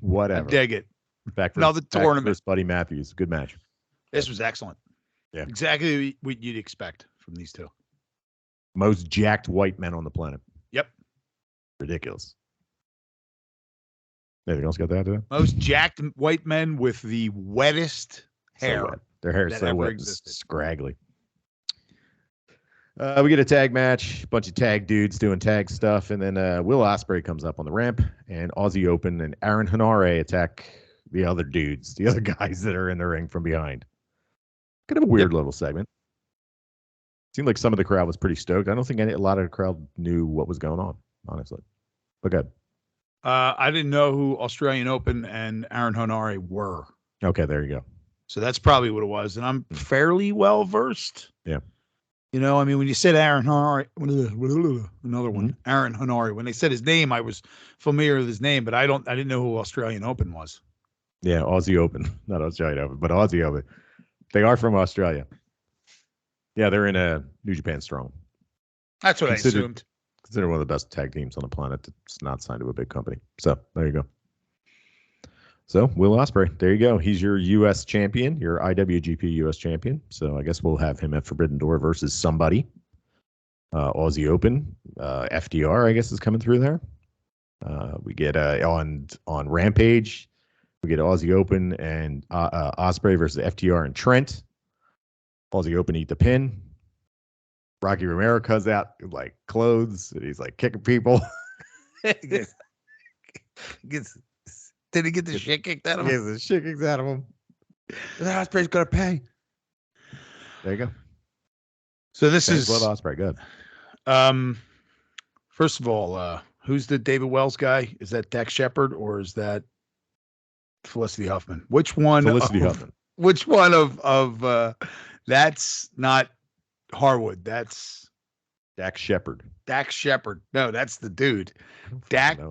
Whatever. I dig it. Back for another tournament. Buddy Matthews. Good match. This was excellent. Yeah. Exactly what you'd expect from these two. Most jacked white men on the planet. Yep. Ridiculous. Anything else got that today? Most jacked white men with the wettest hair. So their hair is so wet, existed. Scraggly. We get a tag match, a bunch of tag dudes doing tag stuff, and then Will Ospreay comes up on the ramp, and Aussie Open and Aaron Henare attack the other dudes, the other guys that are in the ring from behind. Kind of a weird little segment. Seemed like some of the crowd was pretty stoked. I don't think a lot of the crowd knew what was going on, honestly. But good. I didn't know who Australian Open and Aaron Henare were. Okay, there you go. So that's probably what it was. And I'm fairly well versed. Yeah. I mean, when you said Aaron Henare, another one, Aaron Henare, when they said his name, I was familiar with his name, but I didn't know who Australian Open was. Yeah, Aussie Open. Not Australian Open, but Aussie Open. They are from Australia. Yeah, they're in a New Japan Strong. That's what I assumed. Considered one of the best tag teams on the planet that's not signed to a big company. So there you go. So Will Ospreay, there you go. He's your U.S. champion, your IWGP U.S. champion. So I guess we'll have him at Forbidden Door versus somebody. Aussie Open, FDR, I guess, is coming through there. We get on Rampage. We get Aussie Open and Ospreay versus FTR and Trent. Aussie Open eat the pin. Rocky Romero comes out in like clothes and he's like kicking people. Did he get the shit kicked out of him? Gets the shit kicked out of him. Ospreay's gonna pay. There you go. So this is Blood Ospreay. Good. First of all, who's the David Wells guy? Is that Dax Shepard or is that Felicity Huffman? Which one? Huffman. Which one of that's not Harwood. That's Dax Shepard. Dax Shepard. No, that's the dude. Dax.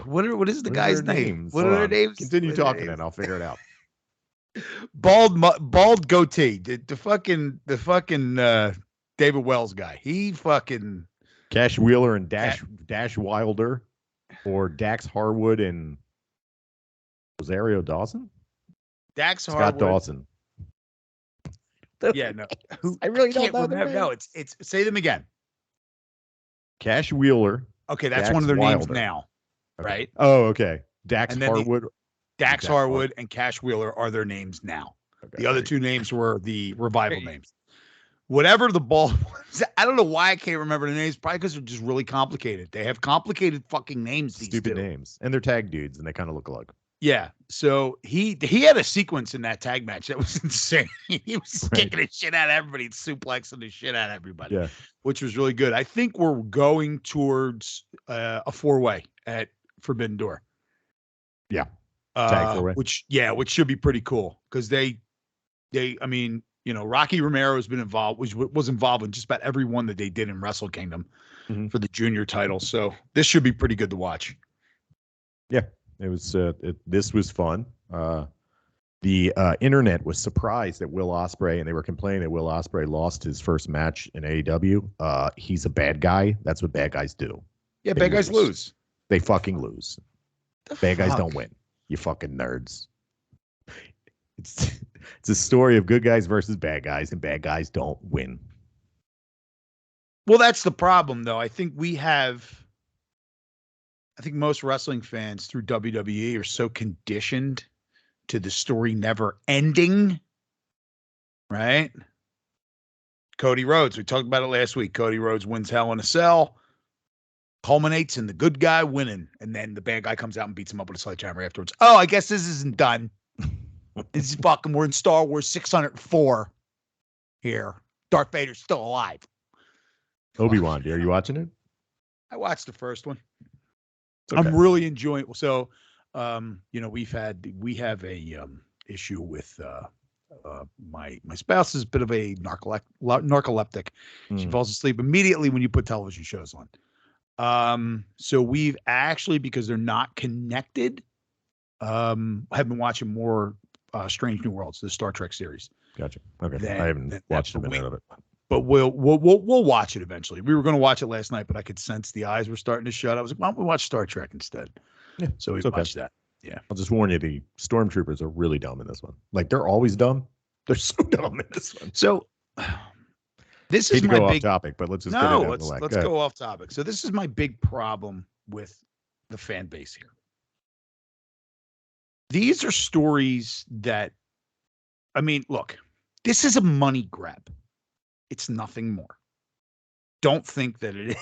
What is the guy's name? What are their names? Continue talking and I'll figure it out. Bald goatee. The fucking David Wells guy. He fucking Cash Wheeler and Dash Wilder, or Dax Harwood and Rosario Dawson. Dax Harwood. Scott Dawson. Yeah, no. I really don't know. No, it's say them again. Cash Wheeler. Okay, that's Dax one of their Wilder. names now, Okay. right? Oh, okay. Dax Harwood. Dax Harwood and Cash Wheeler are their names now. Okay, the other two names were the revival names. Whatever the ball was, I don't know why I can't remember the names. Probably because they're just really complicated. They have complicated fucking names. Stupid names, and they're tag dudes, and they kind of look alike. Yeah. So he had a sequence in that tag match that was insane. He was kicking the shit out of everybody, suplexing the shit out of everybody. Yeah. Which was really good. I think we're going towards a 4-way at Forbidden Door. Yeah. Tag 4-way. Which should be pretty cool because they, I mean, Rocky Romero has been involved, was involved in just about every one that they did in Wrestle Kingdom for the junior title. So this should be pretty good to watch. Yeah. It was. This was fun. The internet was surprised that Will Ospreay, and they were complaining that Will Ospreay lost his first match in AEW. He's a bad guy. That's what bad guys do. Yeah, They bad guys lose. They fucking lose. The Bad guys fuck? don't win. You fucking nerds. It's a story of good guys versus bad guys, and bad guys don't win. Well, that's the problem, though. I think most wrestling fans through WWE are so conditioned to the story never ending, right? Cody Rhodes, we talked about it last week. Cody Rhodes wins Hell in a Cell, culminates in the good guy winning, and then the bad guy comes out and beats him up with a sledgehammer afterwards. Oh, I guess this isn't done. This is fucking, we're in Star Wars 604 here. Darth Vader's still alive. Obi-Wan, are you watching it? I watched the first one. Okay. I'm really enjoying it. So, we have a issue with my spouse is a bit of a narcoleptic. She falls asleep immediately when you put television shows on. So we've actually, because they're not connected, have been watching more Strange New Worlds, the Star Trek series. Gotcha. Okay. I haven't watched a minute of it. But we'll watch it eventually. We were going to watch it last night, but I could sense the eyes were starting to shut. I was like, why don't we watch Star Trek instead? Yeah, so we watched that. Yeah. I'll just warn you, the stormtroopers are really dumb in this one. Like, they're always dumb. They're so dumb in this one. So this is my go big off topic, but let's just get it out of the way. Let's go off topic. So this is my big problem with the fan base here. These are stories that, I mean, look, this is a money grab. It's nothing more. Don't think that it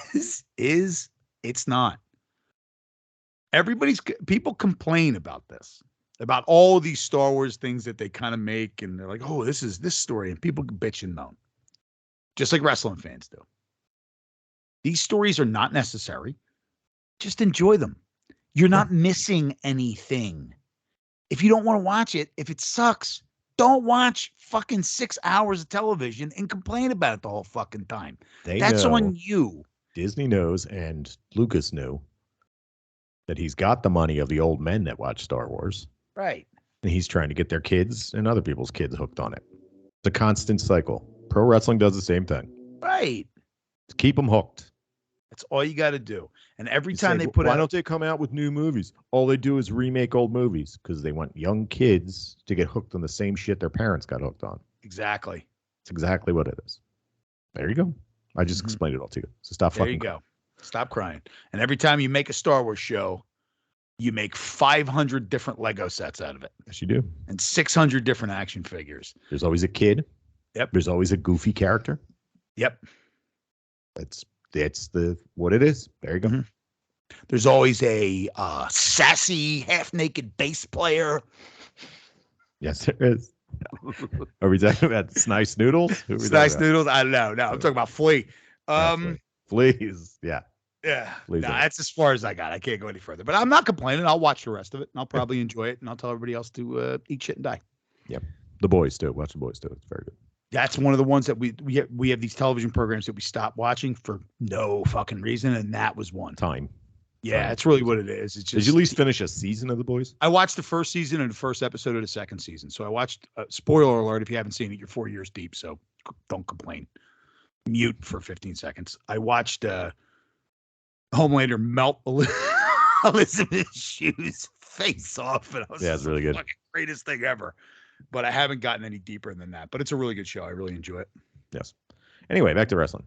is. It's not. People complain about this, about all these Star Wars things that they kind of make, and they're like, oh, this is this story, and people bitch and moan, just like wrestling fans do. These stories are not necessary. Just enjoy them. You're not missing anything. If you don't want to watch it, if it sucks, don't watch fucking 6 hours of television and complain about it the whole fucking time. That's on you. Disney knows, and Lucas knew, that he's got the money of the old men that watch Star Wars. Right. And he's trying to get their kids and other people's kids hooked on it. It's a constant cycle. Pro wrestling does the same thing. Right. Just keep them hooked. That's all you got to do. And every You time say, they put why out, don't they come out with new movies? All they do is remake old movies because they want young kids to get hooked on the same shit their parents got hooked on. Exactly. It's exactly what it is. There you go. I just explained it all to you. So stop fucking. There you go. Stop crying. And every time you make a Star Wars show, you make 500 different Lego sets out of it. Yes, you do. And 600 different action figures. There's always a kid. Yep. There's always a goofy character. Yep. That's what it is. There you go. There's always a sassy, half-naked bass player. Yes, there is. Are we talking about Snice Noodles? Snice Noodles? I don't know. No, I'm talking about Flea. Please. Yeah. Yeah. Please that's as far as I got. I can't go any further. But I'm not complaining. I'll watch the rest of it, and I'll probably enjoy it, and I'll tell everybody else to eat shit and die. Yeah. The Boys too. Watch The Boys too. It's very good. That's one of the ones that we have these television programs that we stopped watching for no fucking reason, and that was one. Time. Yeah, that's really what it is. It's just, did you at least finish a season of The Boys? I watched the first season and the first episode of the second season. So I watched, spoiler alert, if you haven't seen it, you're 4 years deep, so don't complain. Mute for 15 seconds. I watched Homelander melt Elizabeth's shoes face off, and I was it's really good. Fucking greatest thing ever. But I haven't gotten any deeper than that. But it's a really good show. I really enjoy it. Yes. Anyway, back to wrestling.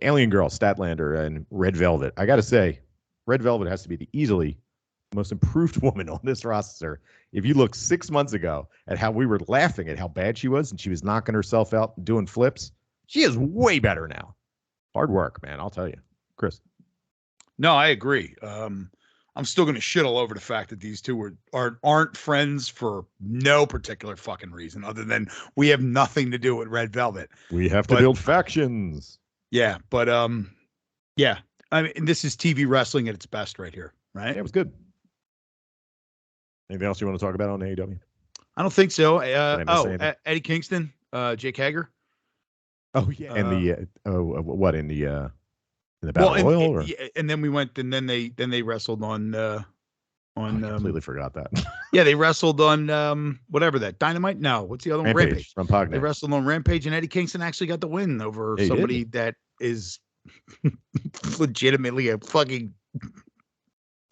Alien Girl, Statlander, and Red Velvet. I got to say, Red Velvet has to be the easily most improved woman on this roster. If you look 6 months ago at how we were laughing at how bad she was and she was knocking herself out and doing flips, she is way better now. Hard work, man. I'll tell you. Chris. No, I agree. I'm still going to shit all over the fact that these two aren't friends for no particular fucking reason other than we have nothing to do with Red Velvet. We have to build factions. Yeah, but yeah. I mean, this is TV wrestling at its best right here, right? Yeah, it was good. Anything else you want to talk about on AEW? I don't think so. Eddie Kingston, Jake Hager. Oh yeah, and what in the Battle Royal? And then we went, and then they wrestled on on I completely forgot that. yeah, they wrestled on whatever that Dynamite. No, what's the other one? Rampage. From Pognet. They wrestled on Rampage, and Eddie Kingston actually got the win over He somebody did. that is legitimately a fucking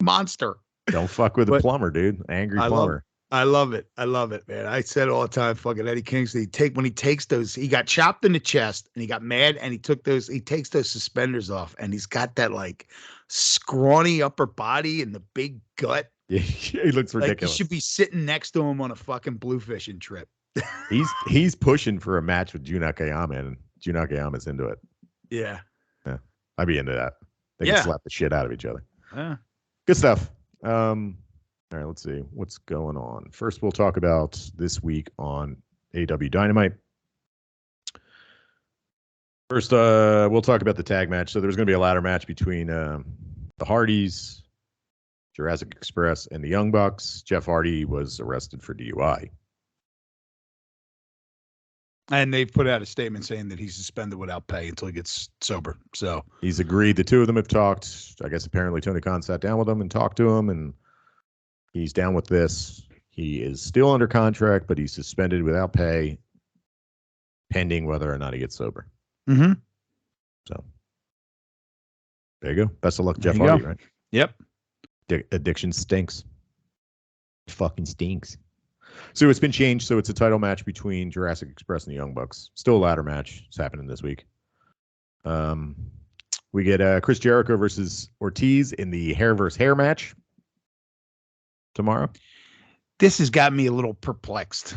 monster. Don't fuck with the plumber, dude. Angry plumber. I love it. I love it, man. I said it all the time, fucking Eddie Kingston. When he takes those, he got chopped in the chest and he got mad and he takes those suspenders off and he's got that like scrawny upper body and the big gut. Yeah, he looks ridiculous. Like you should be sitting next to him on a fucking blue fishing trip. he's pushing for a match with Jun Akiyama, and Jun Akiyama's into it. Yeah. Yeah. I'd be into that. They can slap the shit out of each other. Yeah. Good stuff. All right, let's see what's going on. First, we'll talk about this week on AEW Dynamite. First, we'll talk about the tag match. So there's going to be a ladder match between the Hardys, Jurassic Express, and the Young Bucks. Jeff Hardy was arrested for DUI. And they've put out a statement saying that he's suspended without pay until he gets sober. So he's agreed. The two of them have talked. I guess apparently Tony Khan sat down with him and talked to him, and he's down with this. He is still under contract, but he's suspended without pay, pending whether or not he gets sober. Mm-hmm. So there you go. Best of luck, Jeff Hardy, right? Yep. Addiction stinks. It fucking stinks. So it's been changed. So it's a title match between Jurassic Express and the Young Bucks. Still a ladder match. It's happening this week. We get Chris Jericho versus Ortiz in the hair versus hair match tomorrow. This has got me a little perplexed.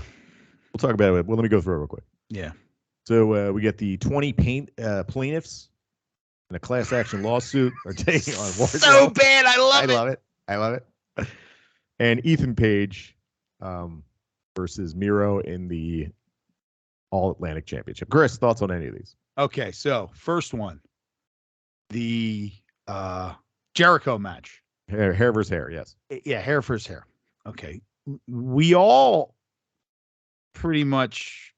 We'll talk about it. Well, let me go through it real quick. Yeah. So we get the 20 plaintiffs in a class action lawsuit are taking on Wardlow. So bad. I love it. And Ethan Page versus Miro in the All Atlantic Championship. Chris, thoughts on any of these? Okay, so first one, the Jericho match. Hair versus hair, yes. Yeah, hair versus hair. Okay. We all pretty much.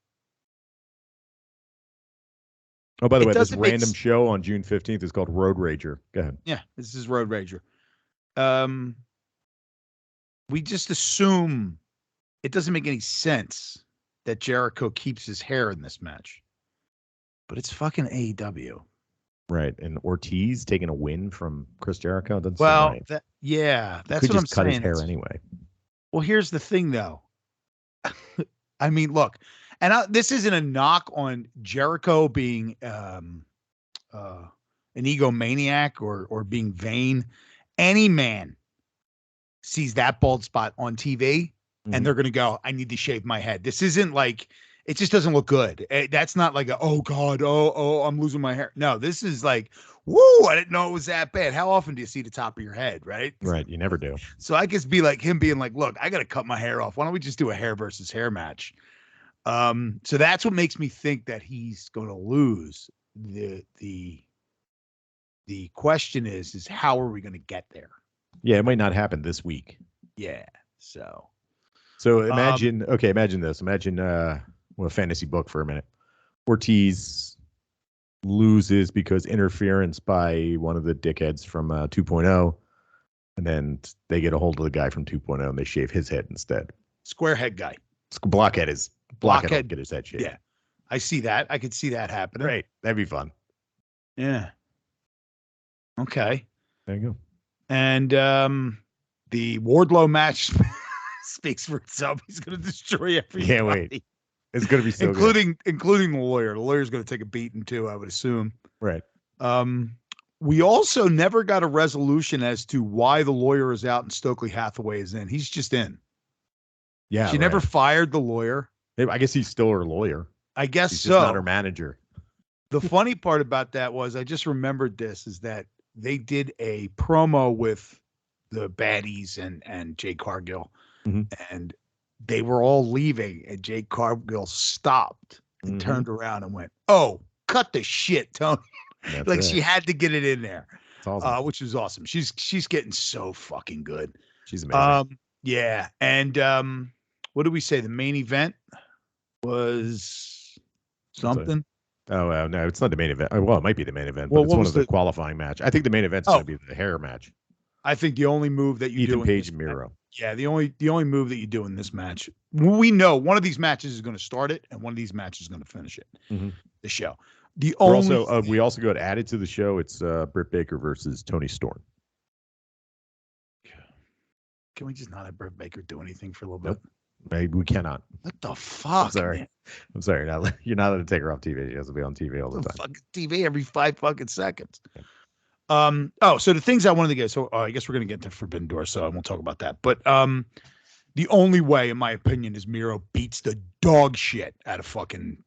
Oh, by the way, this random show on June 15th is called Road Rager. Go ahead. Yeah, this is Road Rager. We just assume it doesn't make any sense that Jericho keeps his hair in this match. But it's fucking AEW. Right. And Ortiz taking a win from Chris Jericho. That's that's what I'm saying. Cut his hair anyway. Well, here's the thing, though. I mean, look, and this isn't a knock on Jericho being an egomaniac or being vain. Any man sees that bald spot on TV and they're going to go, I need to shave my head. This isn't like, it just doesn't look good. That's not like, oh God, I'm losing my hair. No, this is like, woo, I didn't know it was that bad. How often do you see the top of your head, right? Right, you never do. So I guess be like him being like, look, I got to cut my hair off. Why don't we just do a hair versus hair match? So that's what makes me think that he's going to lose. The question is how are we going to get there? Yeah, it might not happen this week. Yeah. So imagine this. Imagine a fantasy book for a minute. Ortiz loses because interference by one of the dickheads from 2.0, and then they get a hold of the guy from 2.0 and they shave his head instead. Square head guy. Blockhead get his head shaved. Yeah. I see that. I could see that happening. Great. That'd be fun. Yeah. Okay. There you go. And the Wardlow match speaks for itself. He's going to destroy everybody. Can't wait. It's going to be so including the lawyer. The lawyer's going to take a beating too, I would assume. Right. We also never got a resolution as to why the lawyer is out and Stokely Hathaway is in. He's just in. Yeah. She never fired the lawyer. I guess he's still her lawyer. I guess he's so. Just not her manager. The funny part about that was I just remembered this is that they did a promo with the baddies and Jade Cargill, and they were all leaving, and Jade Cargill stopped and turned around and went, "Oh, cut the shit, Tony!" Like she had to get it in there, awesome. Which was awesome. She's getting so fucking good. She's amazing. Yeah, and what did we say? The main event was something. Oh, no, it's not the main event. Well, it might be the main event, but well, it's one of the qualifying match. I think the main event's going to be the hair match. I think the only move that you do Ethan Page and Miro. Yeah, the only move that you do in this match, we know one of these matches is going to start it, and one of these matches is going to finish it. Mm-hmm. The show. The We're only also we also got added to the show. It's Britt Baker versus Tony Storm. Can we just not have Britt Baker do anything for a little bit? Maybe we cannot. What the fuck? I'm sorry. Man? I'm sorry. You're not allowed to take her off TV. She has to be on TV all the time. Fucking TV every 5 fucking seconds. Yeah. So the things I wanted to get. So I guess we're gonna get to Forbidden Door, so I won't talk about that. But the only way, in my opinion, is Miro beats the dog shit out of fucking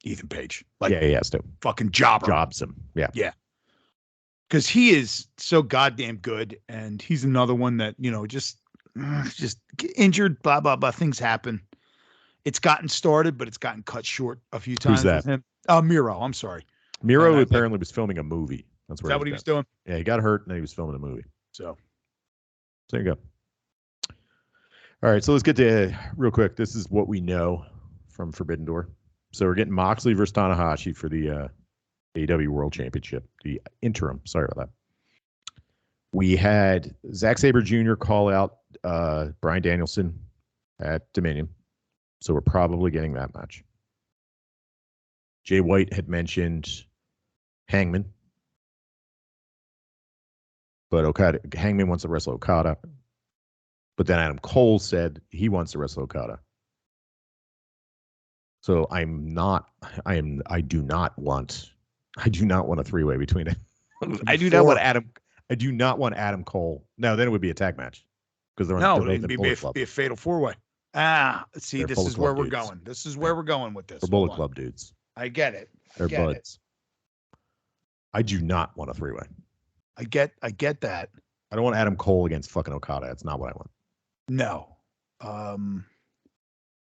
Ethan Page. Like, yeah, he has to. Fucking jobs him. Yeah. Yeah. Because he is so goddamn good, and he's another one that, just get injured, blah, blah, blah. Things happen. It's gotten started, but it's gotten cut short a few times. Who's that? With him. Miro, I'm sorry. Miro apparently was filming a movie. That's Is that what he was doing? Yeah, he got hurt, and then he was filming a movie. So there you go. All right, so let's get to real quick. This is what we know from Forbidden Door. So we're getting Moxley versus Tanahashi for the AEW World Championship, the interim. Sorry about that. We had Zack Sabre Jr. call out Bryan Danielson at Dominion. So we're probably getting that match. Jay White had mentioned Hangman. But Hangman wants to wrestle Okada. But then Adam Cole said he wants to wrestle Okada. So I do not want a three-way between it. I do not want Adam Cole. No, then it would be a tag match. Because they're it would be a fatal four-way. See, this is where we're going. This is where we're going with this. They're Bullet Club dudes. I get it. They're buds. I do not want a three-way. I get that. I don't want Adam Cole against fucking Okada. That's not what I want. No.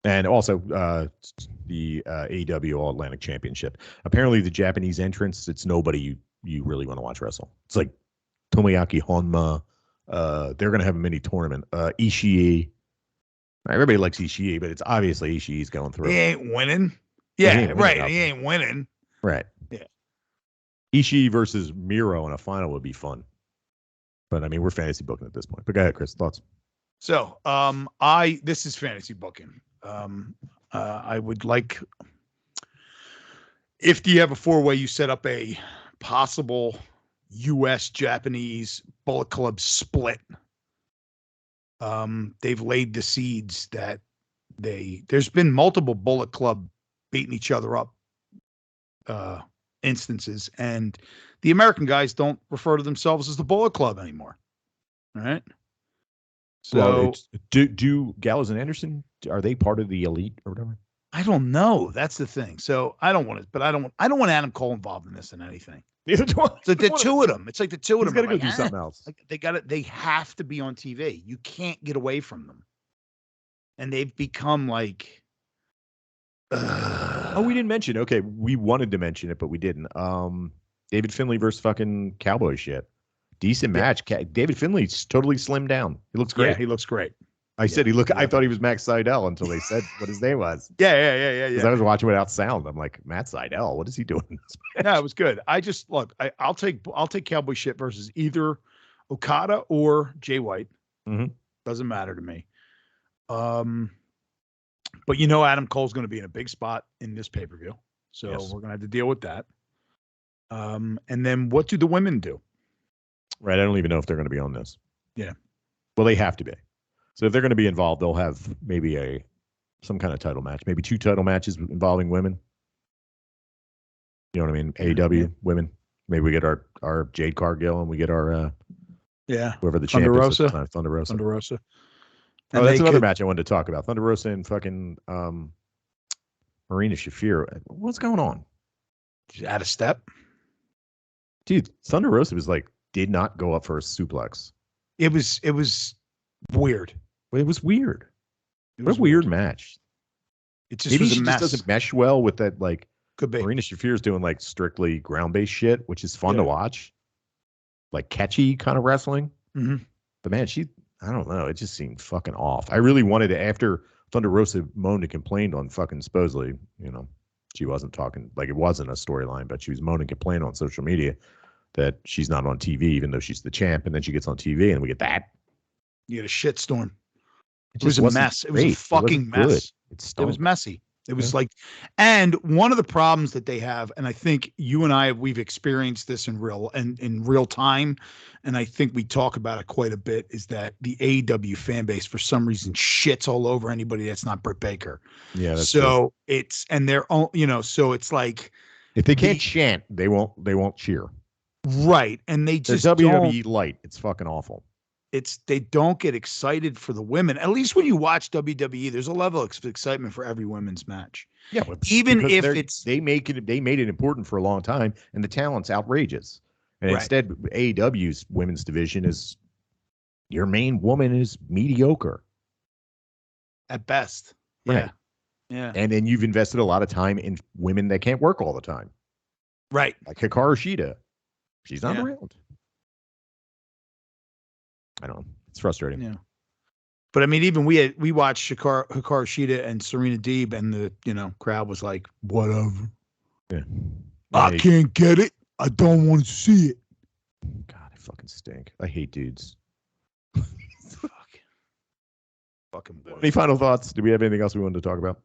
And also the AEW All Atlantic Championship. Apparently, the Japanese entrants, it's nobody you really want to watch wrestle. It's like Tomoyaki Honma. They're going to have a mini tournament. Ishii. Everybody likes Ishii, but it's obviously Ishii's going through. He ain't winning. Yeah, right. He ain't winning. Right. Yeah. Ishii versus Miro in a final would be fun. But I mean, we're fantasy booking at this point. But go ahead, Chris. Thoughts? So, this is fantasy booking. I would like, if you have a four-way, you set up a possible U.S. Japanese Bullet Club split. They've laid the seeds that there's been multiple Bullet Club beating each other up instances, and the American guys don't refer to themselves as the Bullet Club anymore. All right. So do Gallows and Anderson, are they part of the elite or whatever? I don't know. That's the thing. So I don't want it, but I don't want Adam Cole involved in this in anything. Neither do I. It's like the two of them. It's like the two of them. Got to go do something else. Like they have to be on TV. You can't get away from them. And they've become like. Oh, we didn't mention. Okay, we wanted to mention it, but we didn't. David Finlay versus fucking Cowboy shit. Decent match. David Finlay's totally slimmed down. He looks great. Yeah, he looks great. I thought he was Max Sydal until they said what his name was. Yeah. Because I was watching without sound. I'm like, Matt Sydal, what is he doing in this match? Yeah, it was good. I'll take Cowboy shit versus either Okada or Jay White. Mm-hmm. Doesn't matter to me. But Adam Cole's going to be in a big spot in this pay-per-view. So We're going to have to deal with that. And then what do the women do? Right. I don't even know if they're going to be on this. Yeah. Well, they have to be. So if they're going to be involved, they'll have maybe some kind of title match, maybe 2 title matches involving women. You know what I mean? AEW women. Maybe we get our Jade Cargill and we get our whoever the champion is. Thunder Rosa. Oh, that's another match I wanted to talk about. Thunder Rosa and fucking Marina Shafir. What's going on? She's out of step. Dude, Thunder Rosa did not go up for a suplex. It was weird. It was weird. What a weird match. It just was a mess. Just doesn't mesh well with that. Could be. Marina Shafir's doing strictly ground-based shit, which is fun to watch. Catchy kind of wrestling. Mm-hmm. But man, I don't know. It just seemed fucking off. I really wanted to, after Thunder Rosa moaned and complained on fucking supposedly, she wasn't talking, it wasn't a storyline, but she was moaning and complaining on social media that she's not on TV, even though she's the champ, and then she gets on TV, and we get that. You get a shitstorm. It just was a wasn't mess. It was a great. It fucking wasn't good. mess. It It stunk. was messy. It was Yeah. like, and one of the problems that they have, and I think you and I, we've experienced this in real time, and I think we talk about it quite a bit, is that the AEW fan base for some reason shits all over anybody that's not Britt Baker. Yeah, that's true. So it's, and they're all, so it's like, If they can't chant, they won't cheer. right, and they They're just WWE light. It's fucking awful. they don't get excited for the women. At least when you watch WWE, there's a level of excitement for every women's match. Yeah, but Even because if they made it important for a long time, and the talent's outrageous. And Right. instead, AEW's women's division is your main woman is mediocre. at best. Right. Yeah. And then you've invested a lot of time in women that can't work all the time. Right. Like Hikaru Shida. She's not Yeah. around. I don't know. It's frustrating. Yeah. But I mean, even we watched Hikaru Shida and Serena Deeb, and the crowd was like, whatever. Yeah. I can't get it. I don't want to see it. God, I fucking stink. I hate dudes. Fucking boy. Any final thoughts? Do we have anything else we wanted to talk about?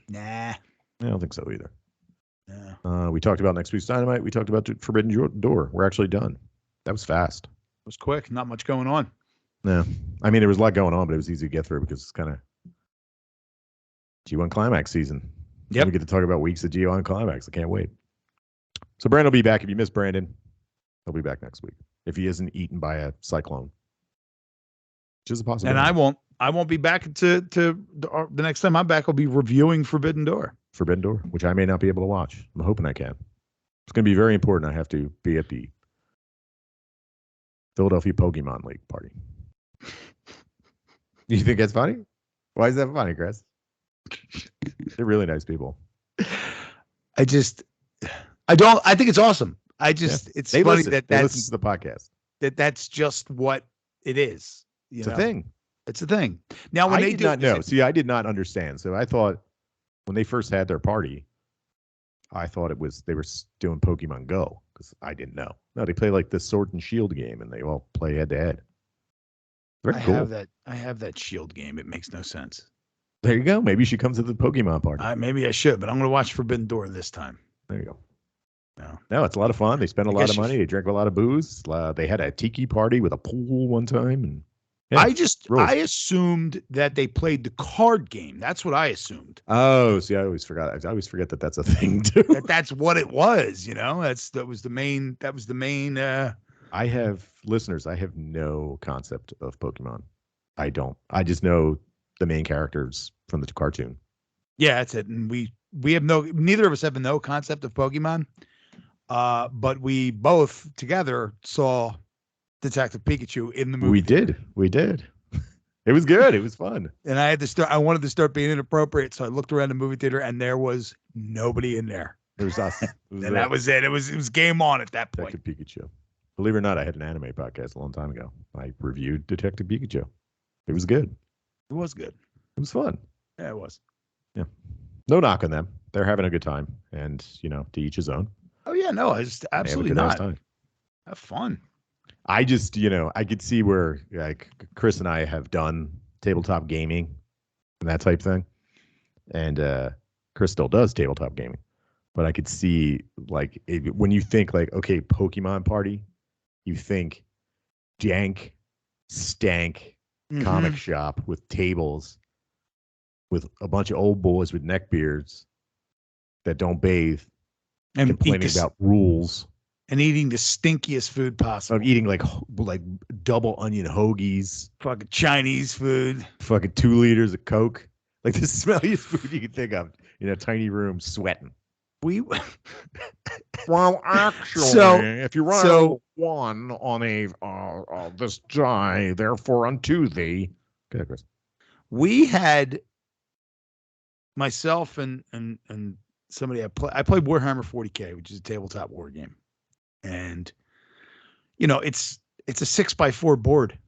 Nah. I don't think so either. Yeah. It We talked about next week's Dynamite. We talked about Forbidden Door. We're actually done. That was fast. was quick. Not much going on. No. I mean, there was a lot going on, but it was easy to get through because it's kind of G1 Climax season. Yep. We get to talk about weeks of G1 Climax. I can't wait. So Brandon will be back. If you missed Brandon, he'll be back next week. If he isn't eaten by a cyclone. Which is a possibility. And I won't be back to the next time I'm back. I'll be reviewing Forbidden Door. Forbidden Door, which I may not be able to watch. I'm hoping I can. It's going to be very important. I have to be at the Philadelphia Pokemon League party. You think that's funny? Why is that funny, Chris? They're really nice people. I think it's awesome. It's They funny listen. They listen to the podcast. That's just what it is. It's a thing. It's a thing. Now, when I they did do, not know. See, I did not understand. So I thought when they first had their party, I thought they were doing Pokemon Go because I didn't know. No, they play like this Sword and Shield game, and they all play head to head. Very cool. I have that Shield game. It makes no sense. There you go. Maybe you should come to the Pokemon party. Maybe I should, but I'm going to watch Forbidden Door this time. There you go. No, it's a lot of fun. They spend a lot of money. They drink a lot of booze. They had a tiki party with a pool one time, and I assumed that they played the card game. That's what I assumed. Oh, see, I always forgot. I always forget that that's a thing too. That's what it was. That was the main. I have listeners. I have no concept of Pokemon. I don't. I just know the main characters from the cartoon. Yeah, that's it. And we have neither of us have no concept of Pokemon. But we both together saw Detective Pikachu in the movie. We did. It was good. It was fun. And I wanted to start being inappropriate, so I looked around the movie theater, and there was nobody in there. It was us. That was it. It was game on at that point. Detective Pikachu. Believe it or not, I had an anime podcast a long time ago. I reviewed Detective Pikachu. It was good. It was good. It was fun. Yeah, it was. Yeah. No knock on them. They're having a good time, and to each his own. Oh yeah, no, it's absolutely not. Have fun. I just, I could see where like Chris and I have done tabletop gaming and that type thing. And Chris still does tabletop gaming. But I could see like when you think like, okay, Pokemon party, you think jank, stank comic shop with tables with a bunch of old boys with neck beards that don't bathe and complaining about rules. And eating the stinkiest food possible. I'm eating like double onion hoagies. Fucking Chinese food. Fucking 2 liters of Coke. Like the smelliest food you can think of in a tiny room sweating. Well, actually, if you run one on a this die, therefore unto thee. Go ahead, Chris. We had myself and somebody I played Warhammer 40K, which is a tabletop war game. And it's a 6x4 board,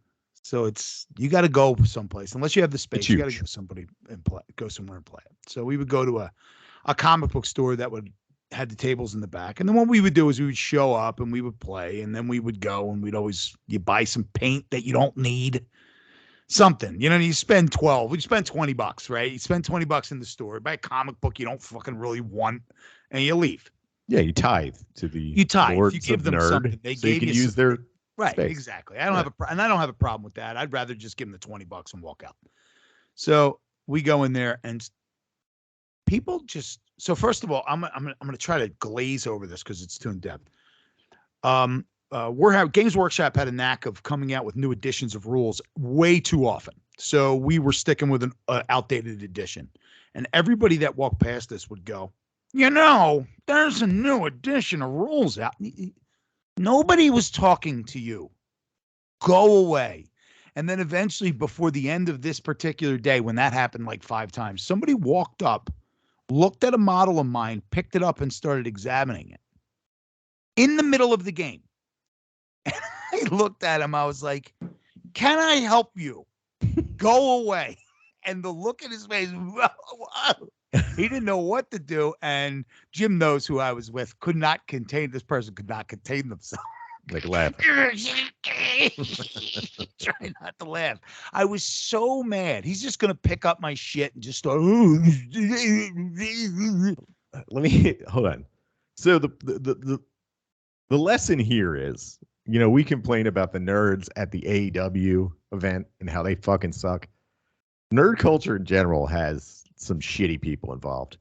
so you got to go someplace unless you have the space. You got to go somewhere and play it. So we would go to a comic book store that would had the tables in the back. And then what we would do is we would show up and we would play, and then we would go and you buy some paint that you don't need. Something, you spend $20, right? You spend $20 in the store, buy a comic book you don't fucking really want, and you leave. Yeah, you tithe to the you give them nerd, something, they so you can use their right, space. Exactly. I don't have a problem with that. I'd rather just give them the $20 and walk out. So we go in there and people just. So first of all, I'm gonna try to glaze over this because it's too in depth. Games Workshop had a knack of coming out with new editions of rules way too often. So we were sticking with an outdated edition, and everybody that walked past us would go, there's a new edition of rules out. Nobody was talking to you. Go away. And then eventually, before the end of this particular day, when that happened like 5 times, somebody walked up, looked at a model of mine, picked it up, and started examining it in the middle of the game. And I looked at him. I was like, can I help you? Go away. And the look in his face, he didn't know what to do. And Jim knows who I was with. This person could not contain themselves. Like laughing. Try not to laugh. I was so mad. He's just going to pick up my shit and just start. Let me hold on. So the lesson here is, we complain about the nerds at the AEW event and how they fucking suck. Nerd culture in general has some shitty people involved.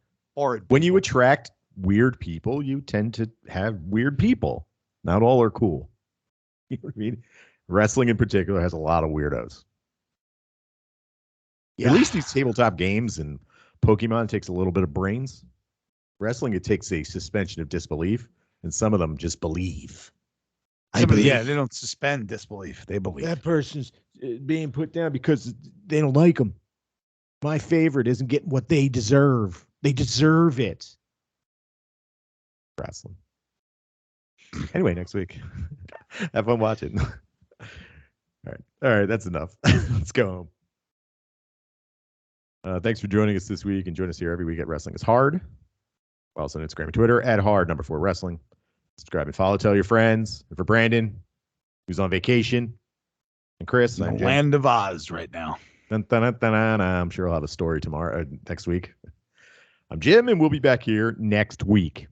When you attract weird people, you tend to have weird people. Not all are cool. You know what I mean? Wrestling in particular has a lot of weirdos. Yeah. At least these tabletop games and Pokemon takes a little bit of brains. Wrestling, it takes a suspension of disbelief, and some of them just believe. Yeah, they don't suspend disbelief. They believe. That person's being put down because they don't like them. My favorite isn't getting what they deserve. They deserve it. Wrestling. Anyway, next week. Have fun watching. All right, that's enough. Let's go home. Thanks for joining us this week, and join us here every week at Wrestling is Hard. Also on Instagram and Twitter at @hard_wrestling. Subscribe and follow. Tell your friends. And for Brandon, who's on vacation, and Chris, in the land of Oz right now. Dun, dun, dun, dun, dun. I'm sure I'll have a story next week. I'm Jim, and we'll be back here next week.